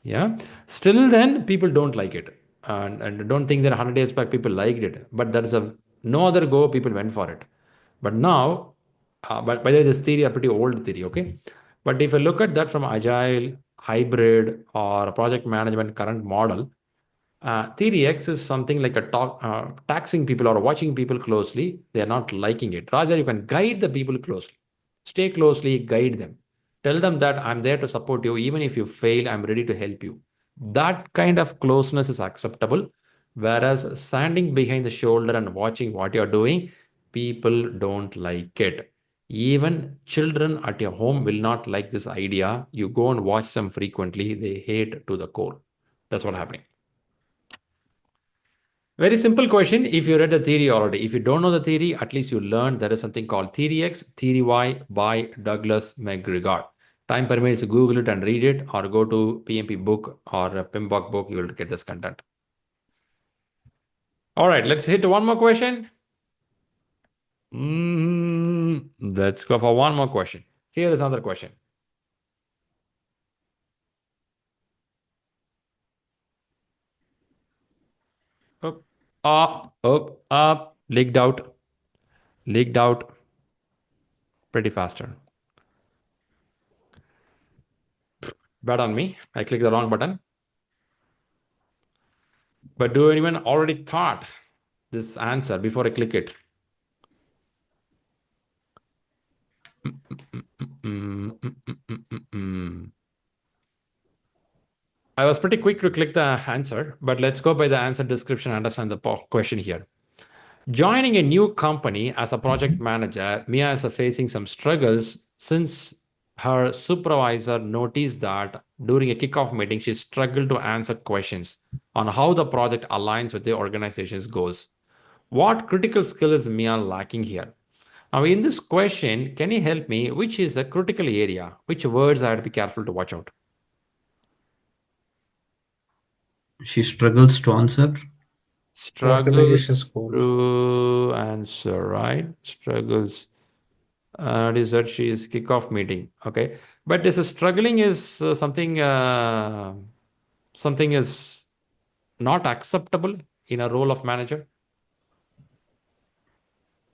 Yeah. Still then people don't like it. And don't think that 100 days back people liked it. But there is a no other go, people went for it. But now, but by the way, this theory a pretty old theory, okay? But if I look at that from agile, hybrid, or project management current model, theory X is something like a taxing people or watching people closely. They are not liking it. Rather, you can guide the people closely. Stay closely, guide them. Tell them that I'm there to support you. Even if you fail, I'm ready to help you. That kind of closeness is acceptable. Whereas standing behind the shoulder and watching what you're doing, people don't like it. Even children at your home will not like this idea. You go and watch them frequently, they hate to the core. That's what's happening. Very simple question. If you read the theory already, if you don't know the theory, at least you learned there is something called Theory X, Theory Y by Douglas McGregor. Time permits, Google it and read it, or go to PMP book or a PMBOK book, you will get this content. All right, let's hit one more question. Let's go for one more question. Here is another question. Up, leaked out pretty faster. Bad on me. I clicked the wrong button. But do anyone already thought this answer before I click it? I was pretty quick to click the answer, but let's go by the answer description and understand the question here. Joining a new company as a project manager, Mia is facing some struggles since her supervisor noticed that during a kickoff meeting, she struggled to answer questions on how the project aligns with the organization's goals. What critical skill is Mia lacking here? Now, in this question, can you help me? Which is a critical area? Which words I have to be careful to watch out? She struggles to answer. Organization Struggles goal. to answer, right? Struggles. It is that she is kickoff meeting. Okay, but this struggling is something is not acceptable in a role of manager.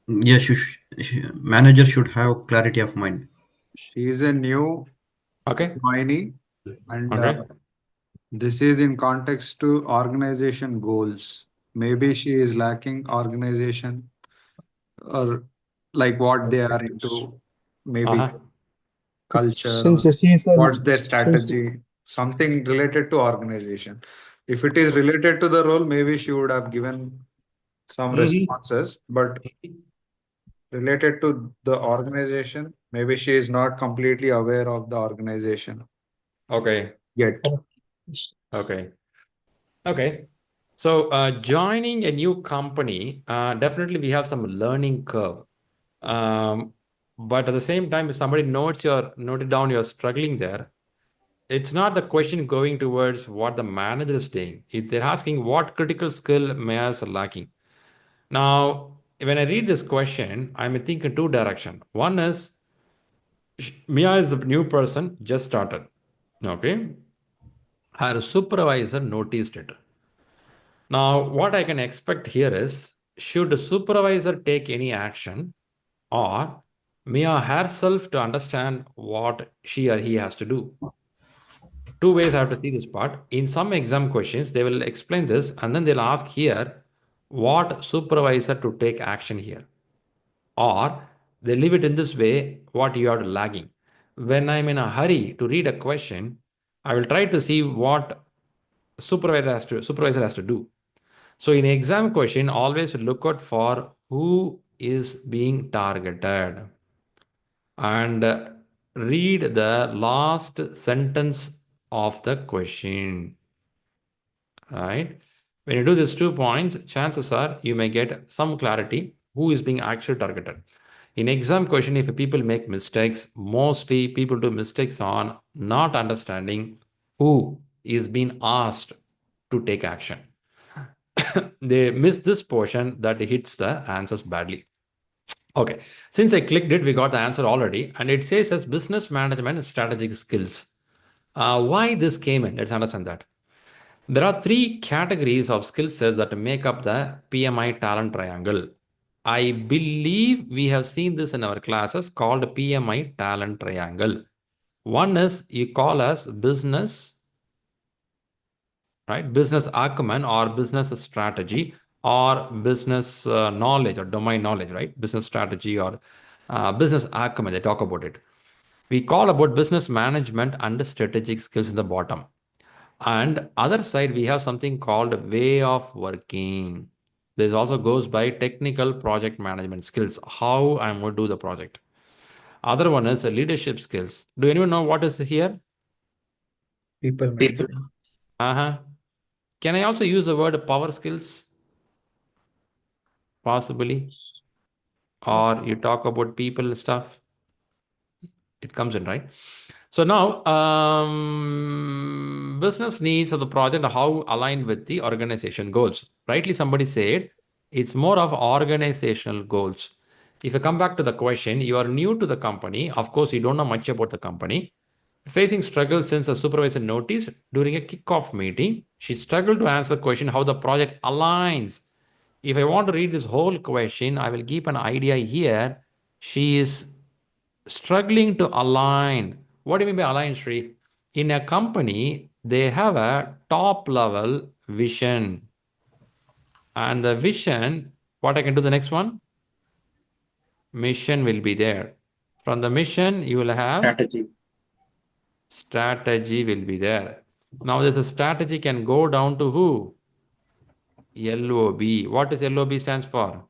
Yes, manager should have clarity of mind. She is a new Okay. joinee, and Okay. this is in context to organization goals. Maybe she is lacking organization or like what they are into, maybe Uh-huh. culture, Since she is what's an their since strategy, something related to organization. If it is related to the role, maybe she would have given some responses, but related to the organization, maybe she is not completely aware of the organization Okay. yet. Okay. Okay. So joining a new company, definitely we have some learning curve. But at the same time, if somebody noted down you're struggling there, it's not the question going towards what the manager is saying. If they're asking what critical skill mayors are lacking. Now, when I read this question, I'm thinking two direction. One is Mia is a new person, just started. Okay. Her supervisor noticed it. Now, what I can expect here is, should the supervisor take any action or Mia herself to understand what she or he has to do? Two ways I have to see this part. In some exam questions, they will explain this and then they'll ask here what supervisor to take action here. Or they leave it in this way, what you are lagging. When I'm in a hurry to read a question, I will try to see what supervisor has to do. So in exam question, always look out for who is being targeted and read the last sentence of the question, right? When you do these 2 points, chances are you may get some clarity who is being actually targeted. In exam question, if people make mistakes, mostly people do mistakes on not understanding who is being asked to take action. They miss this portion that hits the answers badly. Okay, since I clicked it, we got the answer already, and it says as business management strategic skills. Why this came in? Let's understand that. There are three categories of skill sets that make up the PMI talent triangle. I believe we have seen this in our classes called PMI talent triangle. One is you call as business, right? Business acumen or business strategy or business knowledge or domain knowledge, right? Business strategy or business acumen, they talk about it. We call about business management and strategic skills in the bottom. And other side, we have something called way of working. This also goes by technical project management skills, how I'm going to do the project. Other one is leadership skills. Do anyone know what is here? people management. Uh-huh. Can I also use the word power skills? Possibly. Or Yes. you talk about people stuff. It comes in, right? So now, business needs of the project, how aligned with the organization goals. Rightly, somebody said it's more of organizational goals. If you come back to the question, you are new to the company. Of course, you don't know much about the company. Facing struggles since the supervisor noticed during a kickoff meeting, she struggled to answer the question how the project aligns. If I want to read this whole question, I will keep an idea here. She is struggling to align. What do you mean by align, Sri? In a company, they have a top level vision. And the vision, what I can do the next one? Mission will be there. From the mission, you will have strategy will be there. Now, this strategy can go down to who? LOB. What is LOB stands for?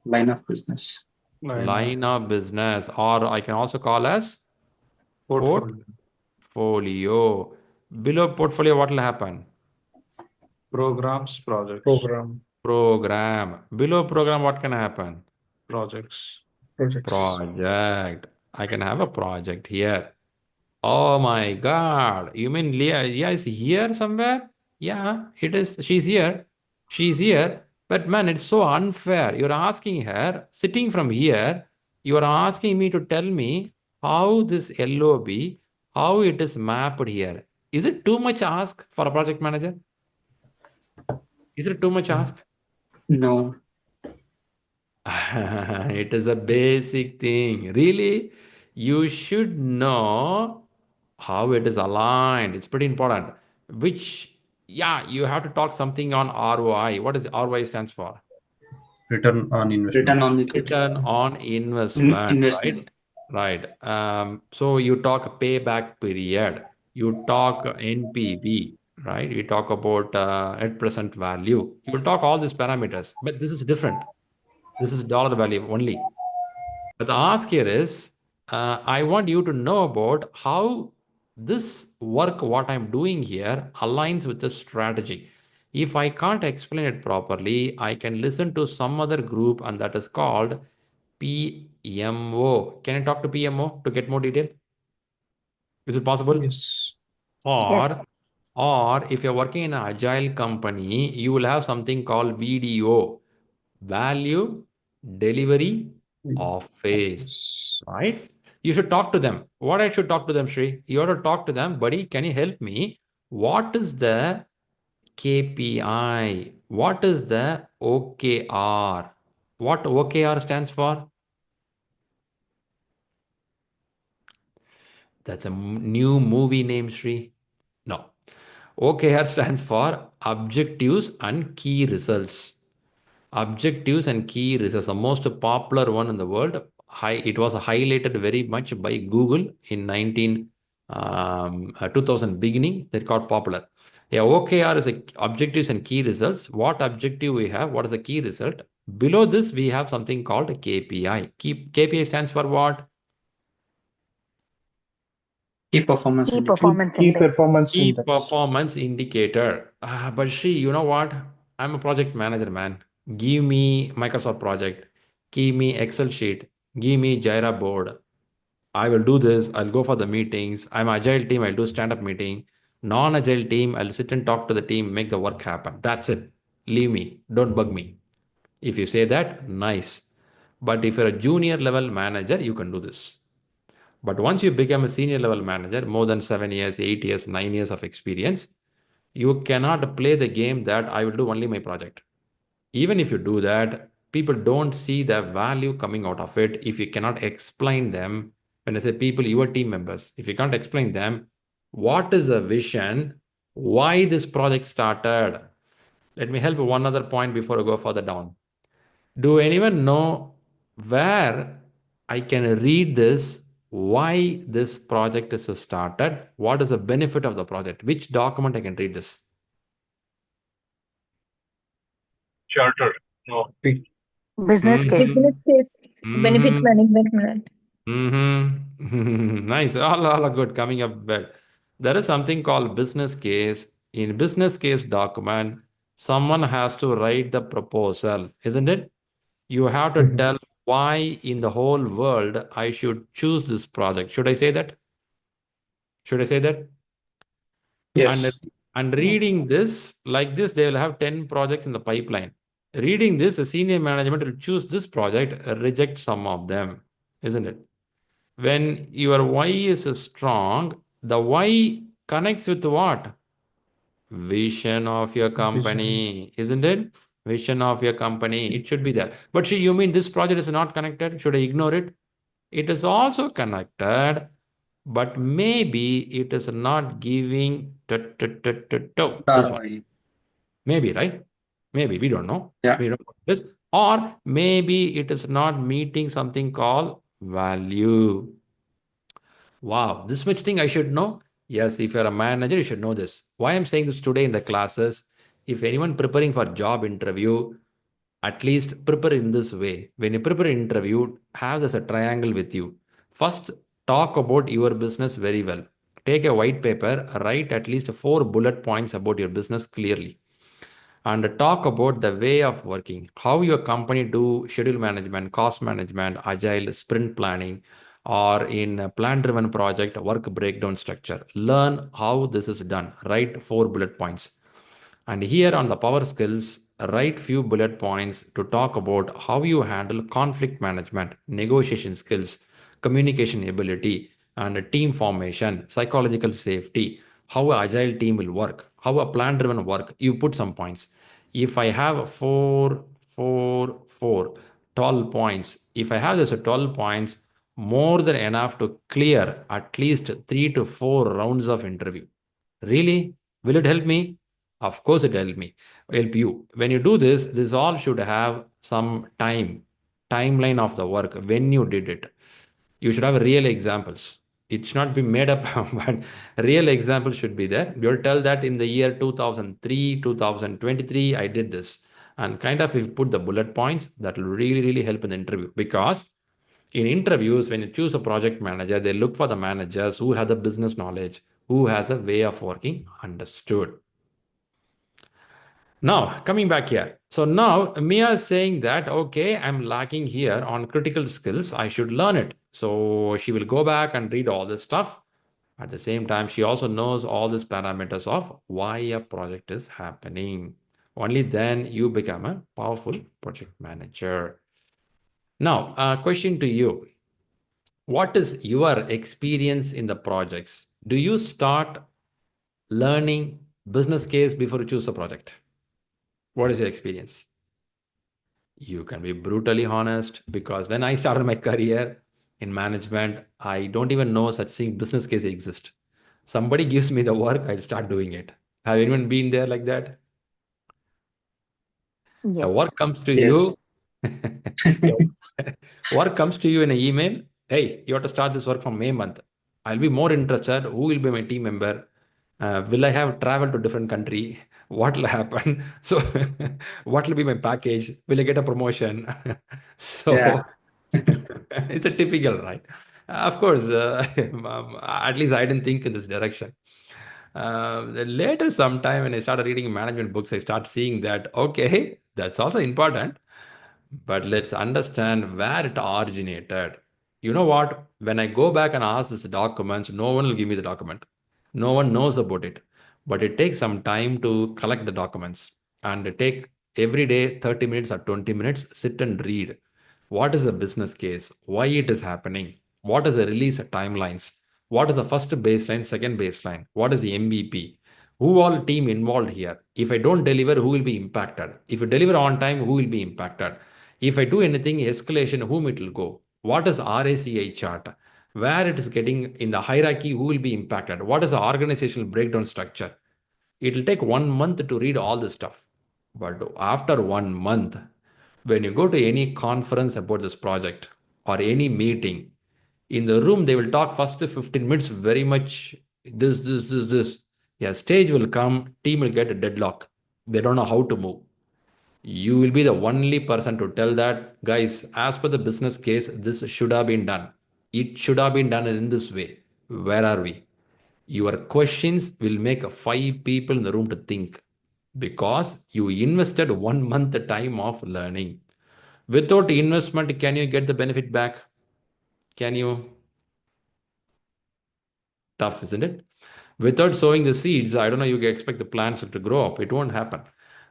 Line of business. Line of business, or I can also call as Portfolio. Portfolio. Below portfolio, what will happen? Programs, projects. Program, Program. Below program, what can happen? Projects. projects. Project. I can have a project here. Oh my God. You mean Leah is here somewhere? Yeah, it is. She's here. She's here. But man, it's so unfair. You're asking her, sitting from here, you are asking me to tell me how this LOB, how it is mapped here. Is it too much ask for a project manager? Is it too much ask? No. It is a basic thing. Really, you should know how it is aligned. It's pretty important. Which, yeah, you have to talk something on ROI. What does ROI stands for? Return on investment. Return on equity. Return on investment, right? Investment. Right. So you talk payback period. You talk NPV, right? You talk about net present value. You will talk all these parameters, but this is different. This is dollar value only. But the ask here is, I want you to know about how this work, what I'm doing here, aligns with the strategy. If I can't explain it properly, I can listen to some other group, and that is called PMO. Can I talk to PMO to get more detail? Is it possible? Yes. Yes. Or if you're working in an agile company, you will have something called VDO, value delivery office, right? You should talk to them. What I should talk to them, Shri? You have to talk to them, buddy. Can you help me? What is the KPI? What is the OKR? What OKR stands for? That's a new movie name, Shri. No. OKR stands for objectives and key results. Objectives and key results, the most popular one in the world. It was highlighted very much by Google in 2000 beginning. That got popular. Yeah, OKR is objectives and key results. What objective we have? What is the key result? Below this, we have something called KPI. KPI stands for what? Key performance Key indicator. performance Key index. performance Key index. performance indicator. But Shri, you know what? I'm a project manager, man. Give me Microsoft project. Give me Excel sheet. Give me Jira board. I will do this. I'll go for the meetings. I'm agile team. I'll do stand-up meeting. Non-agile team. I'll sit and talk to the team, make the work happen. That's it. Leave me. Don't bug me. If you say that, nice. But if you're a junior level manager, you can do this. But once you become a senior level manager, more than 7 years, 8 years, 9 years of experience, you cannot play the game that I will do only my project. Even if you do that, people don't see the value coming out of it if you cannot explain them. When I say people, your team members, if you can't explain them, what is the vision, why this project started? Let me help one other point before I go further down. Do anyone know where I can read this? Why this project is started? What is the benefit of the project? Which document I can read this? Charter. No. Business case. Business case, benefit Mhm. management plan. Nice. All are good. Coming up well. There is something called business case. In business case document, someone has to write the proposal, isn't it? You have to tell why in the whole world I should choose this project. Should I say that? Should I say that? Yes. And reading this, like this, they will have 10 projects in the pipeline. Reading this, the senior management will choose this project, reject some of them, isn't it? When your why is strong, the why connects with what? Vision of your company, isn't it? Vision of your company. It should be there. But see, you mean this project is not connected? Should I ignore it? It is also connected, but maybe it is not giving this one. ROI. Maybe, right? Maybe, we don't know. Yeah. We don't know this. Or maybe it is not meeting something called value. Wow, this much thing I should know? Yes, if you're a manager, you should know this. Why I'm saying this today in the classes, if anyone preparing for job interview, at least prepare in this way. When you prepare an interview, have this a triangle with you. First, talk about your business very well. Take a white paper, write at least 4 bullet points about your business clearly, and talk about the way of working, how your company do schedule management, cost management, agile, sprint planning, or in a plan-driven project, work breakdown structure. Learn how this is done. Write 4 bullet points. And here on the power skills, write few bullet points to talk about how you handle conflict management, negotiation skills, communication ability, and team formation, psychological safety, how an agile team will work, how a plan-driven work. You put some points. If I have 12 points, if I have this 12 points, more than enough to clear at least 3 to 4 rounds of interview. Really? Will it help me? Of course it help you. When you do this, this all should have some timeline of the work when you did it. You should have real examples. It should not be made up, but real examples should be there. You'll tell that in the year 2003, 2023, I did this. And kind of if you put the bullet points, that will really, really help in the interview. Because in interviews, when you choose a project manager, they look for the managers who have the business knowledge, who has a way of working understood. Now, coming back here. So now Mia is saying that, okay, I'm lacking here on critical skills. I should learn it. So she will go back and read all this stuff. At the same time, she also knows all these parameters of why a project is happening. Only then you become a powerful project manager. Now, a question to you. What is your experience in the projects? Do you start learning business case before you choose the project? What is your experience? You can be brutally honest, because when I started my career in management, I don't even know such thing business case exist. Somebody gives me the work, I'll start doing it. Have anyone been there like that? The work Yes. comes to Yes. you. Work comes to you in an email. Hey, you have to start this work from May month. I'll be more interested. Who will be my team member? Will I have travel to different country? What will happen? So, what will be my package? Will I get a promotion? Yeah. So, it's a typical, right? Of course, at least I didn't think in this direction. Later, sometime when I started reading management books, I start seeing that, okay, that's also important. But let's understand where it originated. You know what? When I go back and ask this documents, no one will give me the document. No one knows about it. But it takes some time to collect the documents, and take every day 30 minutes or 20 minutes, sit and read. What is the business case? Why it is happening? What is the release timelines? What is the first baseline, second baseline? What is the MVP? Who all team involved here? If I don't deliver, who will be impacted? If you deliver on time, who will be impacted? If I do anything, escalation, whom it will go? What is RACI chart? Where it is getting in the hierarchy, who will be impacted? What is the organizational breakdown structure? It will take 1 month to read all this stuff. But after 1 month, when you go to any conference about this project or any meeting, in the room, they will talk first 15 minutes very much this. Yeah, stage will come, team will get a deadlock. They don't know how to move. You will be the only person to tell that, guys, as per the business case, this should have been done. It should have been done in this way. Where are we? Your questions will make 5 people in the room to think, because you invested 1 month time of learning. Without investment, can you get the benefit back? Can you? Tough, isn't it? Without sowing the seeds, I don't know, you expect the plants to grow up. It won't happen.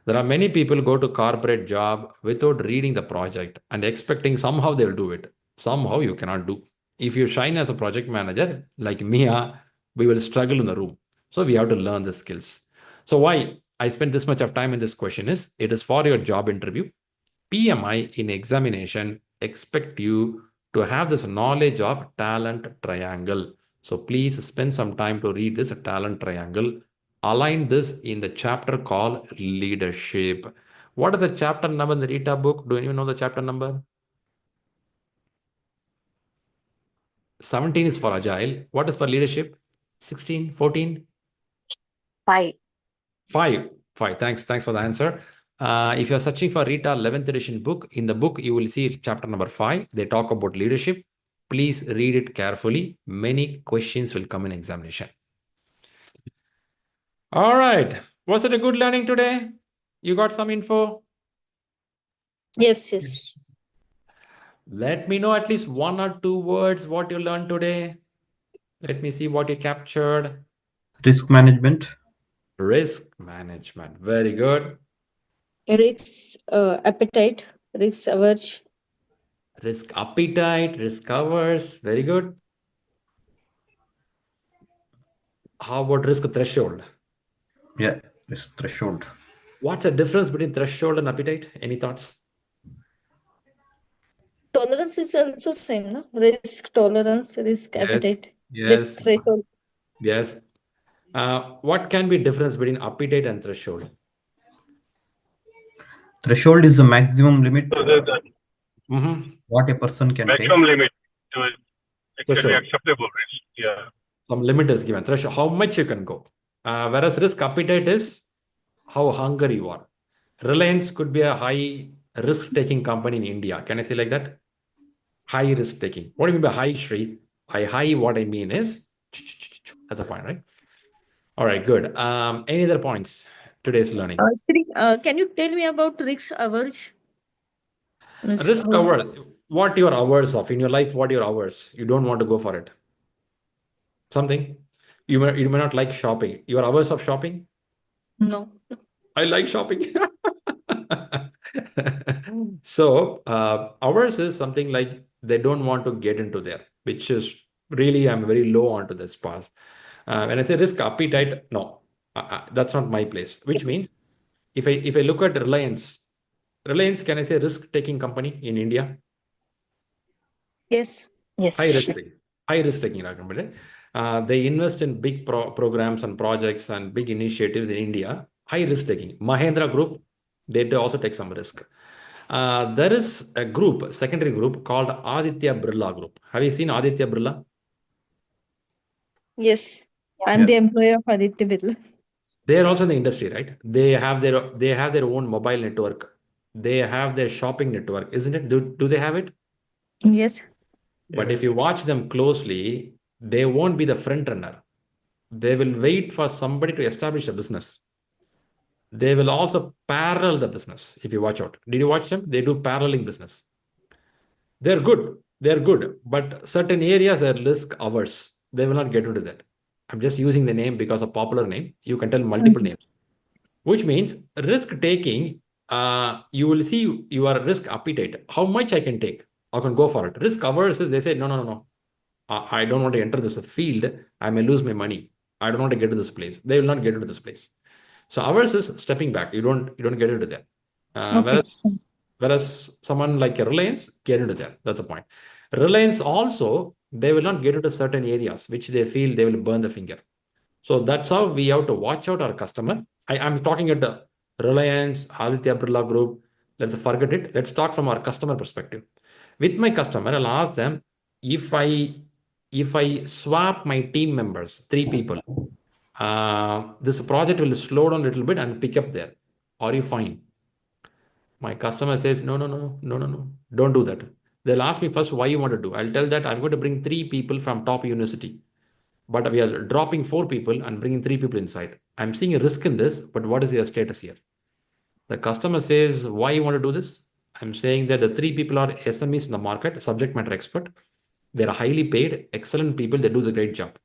There are many people go to corporate job without reading the project and expecting somehow they'll do it. Somehow you cannot do. If you shine as a project manager like Mia, we will struggle in the room. So we have to learn the skills. So why I spent this much of time in this question is, it is for your job interview. PMI in examination expect you to have this knowledge of talent triangle. So please spend some time to read this talent triangle. Align this in the chapter called leadership. What is the chapter number in the Rita book? Do anyone know the chapter number? 17 is for agile. What is for leadership? 16, 14? 5. 5. Thanks for the answer. If you're searching for Rita 11th edition book, in the book, you will see chapter number 5. They talk about leadership. Please read it carefully. Many questions will come in examination. All right. Was it a good learning today? You got some info? Yes. Let me know at least 1 or 2 words what you learned today. Let me see what you captured. Risk management. Risk management. Very good. Risk appetite, risk averse. Risk appetite, risk averse. Very good. How about risk threshold? Yeah, risk threshold. What's the difference between threshold and appetite? Any thoughts? Tolerance is also same, no? Risk tolerance, risk appetite. Yes. Threshold. Yes. What can be difference between appetite and threshold? Threshold is the maximum limit So the what a person can take. maximum limit to actually Threshold. acceptable risk. Yeah. Some limit is given. Threshold, how much you can go. Whereas risk appetite is how hungry you are. Reliance could be a high risk-taking company in India. Can I say like that? High risk-taking. What do you mean by high, Shri? What I mean is, that's a point, right? All right, good. Any other points today's learning? Sri, can you tell me about risk averse? Risk averse. What your hours of in your life? What your hours? You don't want to go for it. Something you may not like shopping. Your hours of shopping? No. I like shopping. So ours is something like they don't want to get into there, which is really I'm very low onto this part. When I say risk appetite, no, that's not my place. Which means if I look at Reliance, can I say risk-taking company in India? Yes. High risk taking company. They invest in big programs and projects and big initiatives in India. High risk taking. Mahindra Group, they do also take some risk. There is a group, secondary group called Aditya Birla Group. Have you seen Aditya Birla? Yes. I'm the employee of Aditya Birla. They are also in the industry, right? They have their own mobile network. They have their shopping network, isn't it? Do they have it? Yes. But if you watch them closely, they won't be the front runner. They will wait for somebody to establish a business. They will also parallel the business if you watch out. Did you watch them? They do paralleling business. They're good. But certain areas are risk averse. They will not get into that. I'm just using the name because of popular name. You can tell multiple names, which means risk taking. You will see your risk appetite. How much I can take? I can go for it. Risk averse is they say no. I don't want to enter this field. I may lose my money. I don't want to get to this place. They will not get into this place. So ours is stepping back. You don't get into that. Whereas someone like a Reliance get into that. That's the point. Reliance also, they will not get into certain areas which they feel they will burn the finger. So that's how we have to watch out our customer. I'm talking at the Reliance, Aditya Birla Group. Let's forget it. Let's talk from our customer perspective. With my customer, I'll ask them if I swap my team members, 3 people, this project will slow down a little bit and pick up there. Are you fine? My customer says, no, don't do that. They'll ask me first why you want to do. I'll tell that I'm going to bring 3 people from top university, but we are dropping 4 people and bringing 3 people inside. I'm seeing a risk in this, but what is your status here? The customer says, why you want to do this? I'm saying that the 3 people are SMEs in the market, subject matter expert. They're highly paid, excellent people. They do the great job.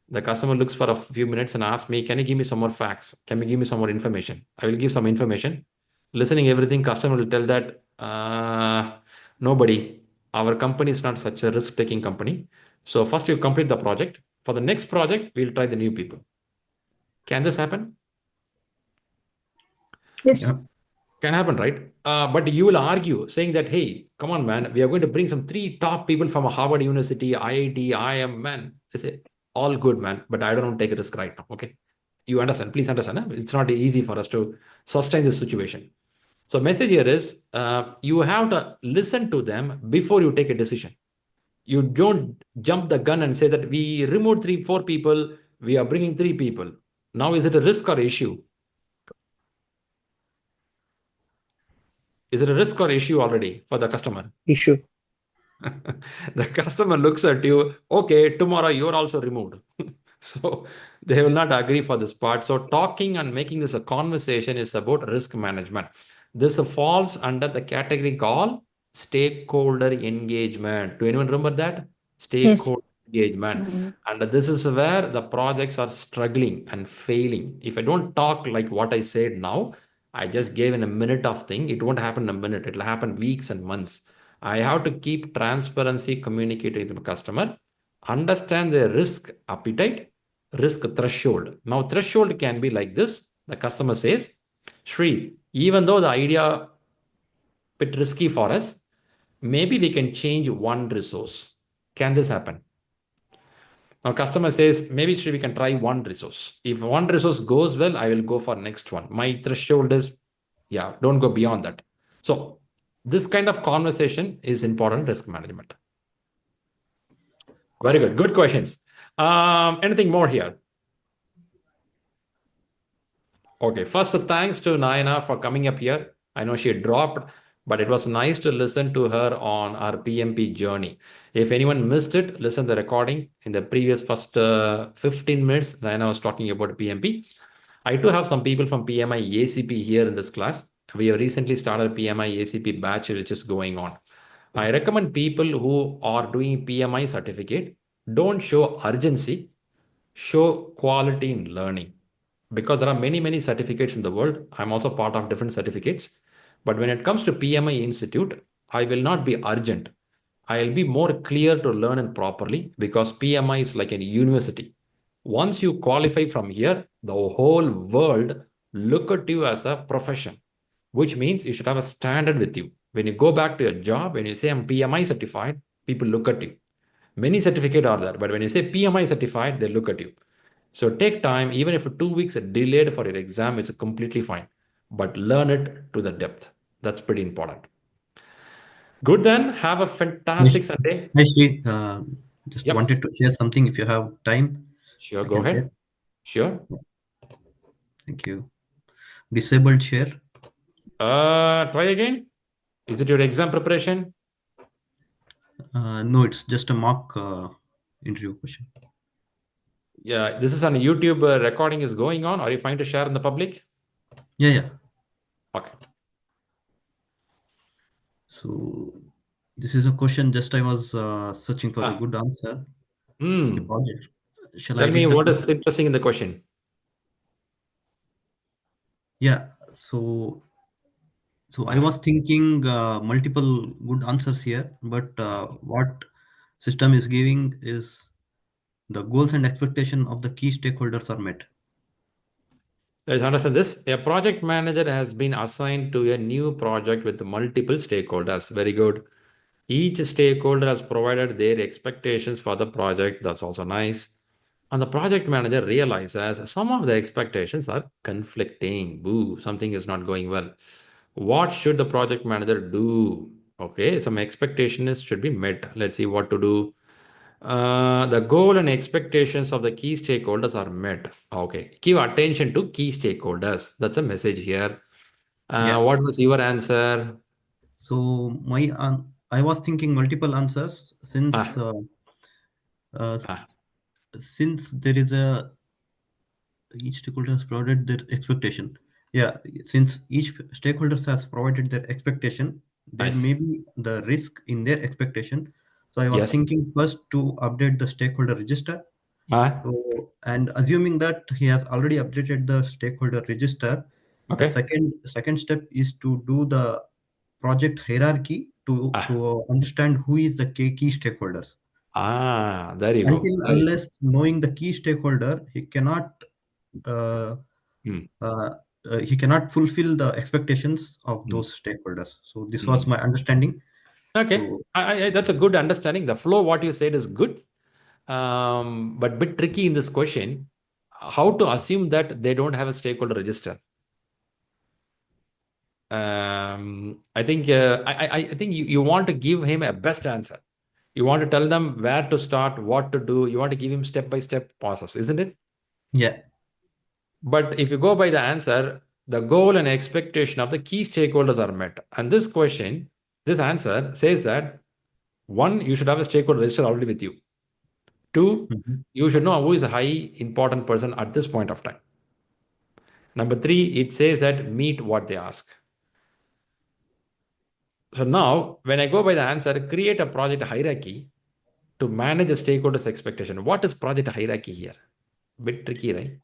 The customer looks for a few minutes and asks me, can you give me some more facts? Can you give me some more information? I will give some information. Listening everything, customer will tell that, nobody, our company is not such a risk-taking company. So first you complete the project. For the next project, we'll try the new people. Can this happen? Yes. Yeah. Can happen, right? But you will argue saying that, hey, come on, man, we are going to bring some 3 top people from Harvard University, IIT, IIM, man. They say, all good, man, but I don't want to take a risk right now. Okay. You understand? Please understand. Huh? It's not easy for us to sustain this situation. So message here is, you have to listen to them before you take a decision. You don't jump the gun and say that we removed 4 people, we are bringing 3 people. Now, is it a risk or issue? Is it a risk or issue already for the customer? Issue. The customer looks at you, okay, tomorrow you're also removed. So they will not agree for this part. So talking and making this a conversation is about risk management. This falls under the category called stakeholder engagement. Do anyone remember that? Yes. Stakeholder engagement. Mhm. And this is where the projects are struggling and failing. If I don't talk like what I said now, I just gave in a minute of thing, it won't happen in a minute. It'll happen weeks and months. I have to keep transparency communicating with the customer, understand their risk appetite, risk threshold. Now, threshold can be like this. The customer says, Shri, even though the idea bit risky for us, maybe we can change one resource. Can this happen? Now, customer says, maybe Shri, we can try one resource. If one resource goes well, I will go for next one. My threshold is, yeah, don't go beyond that. So this kind of conversation is important risk management. Very good. Good questions. Anything more here? Okay. First, thanks to Naina for coming up here. I know she dropped, but it was nice to listen to her on our PMP journey. If anyone missed it, listen to the recording in the previous first 15 minutes. Naina was talking about PMP. I do have some people from PMI ACP here in this class. We have recently started PMI ACP batch, which is going on. I recommend people who are doing PMI certificate, don't show urgency, show quality in learning. Because there are many, many certificates in the world. I'm also part of different certificates. But when it comes to PMI Institute, I will not be urgent. I'll be more clear to learn it properly because PMI is like a university. Once you qualify from here, the whole world look at you as a profession, which means you should have a standard with you. When you go back to your job, when you say I'm PMI certified, people look at you. Many certificates are there, but when you say PMI certified, they look at you. So take time, even if 2 weeks are delayed for your exam, it's completely fine. But learn it to the depth. That's pretty important. Good then. Have a fantastic Sunday. Hi, Shri. Just Yep. wanted to share something if you have time. Sure, I go can share. ahead. Sure. Thank you. Disabled share. Try again. Is it your exam preparation? No, it's just a mock interview question. Yeah, this is on a YouTube recording is going on. Are you fine to share in the public? Yeah. Okay. So this is a question. Just I was searching for a good answer. The project. Shall I Tell me read the what is question? interesting in the question. Yeah. So I was thinking multiple good answers here, but what system is giving is the goals and expectation of the key stakeholders are met. Let's understand this. A project manager has been assigned to a new project with multiple stakeholders. Very good. Each stakeholder has provided their expectations for the project. That's also nice. And the project manager realizes some of the expectations are conflicting. Boo, something is not going well. What should the project manager do? Okay, some expectations should be met. Let's see what to do. The goal and expectations of the key stakeholders are met. Okay, give attention to key stakeholders. That's a message here. Yeah. What was your answer? So I was thinking multiple answers since Ah, uh, ah, since there is a each stakeholder has provided their expectation. Yeah, since each stakeholder has provided their expectation, there nice. may be the risk in their expectation. So I was Yes. thinking first to update the stakeholder register. Ah, So, and assuming that he has already updated the stakeholder register, the okay. second step is to do the project hierarchy Ah, to understand who is the key stakeholders. there you go. Until Very good. unless knowing the key stakeholder, uh, Hmm. uh, he cannot fulfill the expectations of Hmm. those stakeholders. So this was Hmm. my understanding. Okay. So That's a good understanding. The flow, what you said is good. But bit tricky in this question. How to assume that they don't have a stakeholder register? I think I think you want to give him a best answer. You want to tell them where to start, what to do. You want to give him step-by-step process, isn't it? yeah, But if you go by the answer, the goal and expectation of the key stakeholders are met. And this question, this answer says that One, you should have a stakeholder register already with you. Two, you should know who is a high important person at this point of time. Number three, it says that meet what they ask. So now, when I go by the answer, create a project hierarchy to manage the stakeholders' expectation. What is project hierarchy here? Bit tricky, right?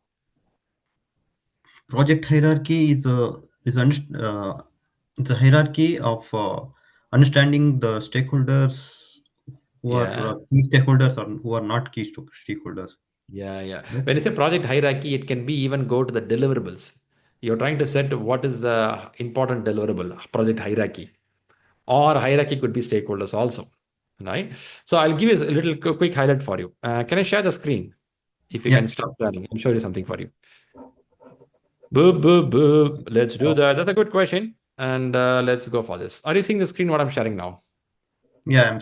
Project hierarchy is it's a hierarchy of understanding the stakeholders who are key stakeholders or who are not key stakeholders. Yeah. When you say project hierarchy, it can be even go to the deliverables. You're trying to set what is the important deliverable, project hierarchy. Or hierarchy could be stakeholders also, right? So I'll give you a little quick highlight for you. Can I share the screen? If you Yeah, can stop sharing, I'll show you something for you. Boop, boop, boop. Let's do that. That's a good question. And let's go for this. Are you seeing the screen, what I'm sharing now? Yeah, I'm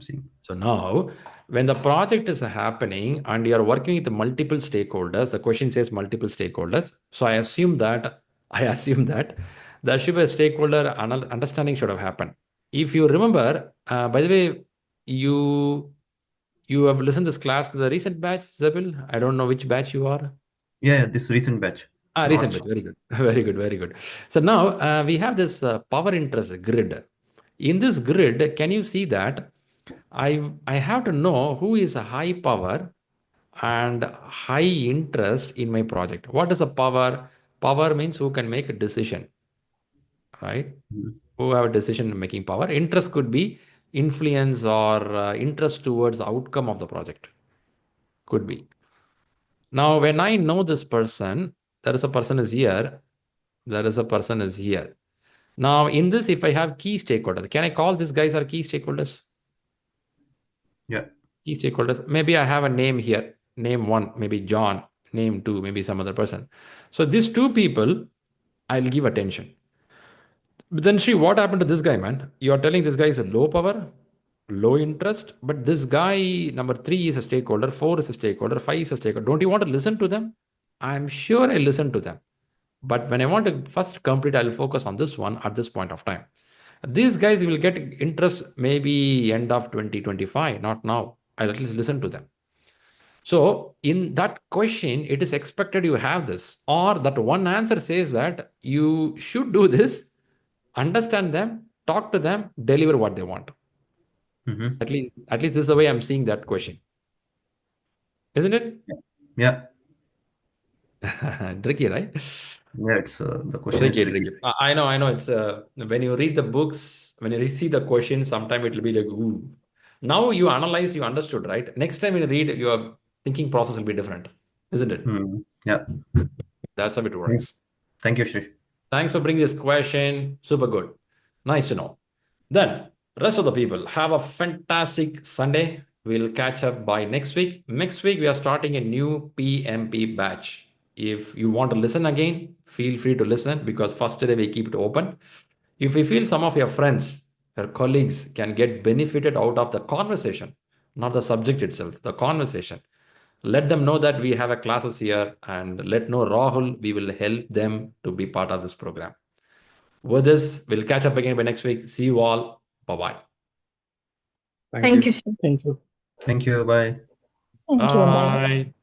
seeing. So now, when the project is happening and you're working with multiple stakeholders, the question says multiple stakeholders. So I assume that there should be a stakeholder understanding should have happened. If you remember, by the way, you have listened to this class, the recent batch, Zabil. I don't know which batch you are. Yeah, this recent batch. Recent batch. Very good. Very good. So now we have this power interest grid. In this grid, can you see that I have to know who is a high power and high interest in my project. What is a power? Power means who can make a decision, right? Who have a decision making power. Interest could be influence or interest towards the outcome of the project. Could be. Now, when I know this person, there is a person is here. There is a person is here. Now, in this, if I have key stakeholders, can I call these guys are key stakeholders? Yeah. Key stakeholders. Maybe I have a name here. Name one, maybe John. Name two, maybe some other person. So these two people, I'll give attention. But then, Shri, what happened to this guy, man? You are telling this guy is a low power, low interest, but this guy, number 3 is a stakeholder, 4 is a stakeholder, 5 is a stakeholder. Don't you want to listen to them? I'm sure I listen to them. But when I want to first complete, I'll focus on this one at this point of time. These guys will get interest maybe end of 2025, not now. I'll at least listen to them. So in that question, it is expected you have this, or that one answer says that you should do this, understand them, talk to them, deliver what they want. At least this is the way I'm seeing that question. Isn't it? Yeah. Tricky, right? Yeah, it's the question is tricky. I know. It's when you read the books, when you see the question, sometimes it will be like, ooh. Now you analyze, you understood, right? Next time you read, your thinking process will be different, isn't it? Yeah. That's how it works. Thank you, Shri. Thanks for bringing this question. Super good. Nice to know. Then, rest of the people, have a fantastic Sunday. We'll catch up by next week. Next week, we are starting a new PMP batch. If you want to listen again, feel free to listen because first day we keep it open. If you feel some of your friends, your colleagues can get benefited out of the conversation, not the subject itself, the conversation, let them know that we have a classes here and let know Rahul, we will help them to be part of this program. With this, we'll catch up again by next week. See you all. Bye-bye. Thank you. Thank you. Thank you. Bye. Thank you. Bye. Bye.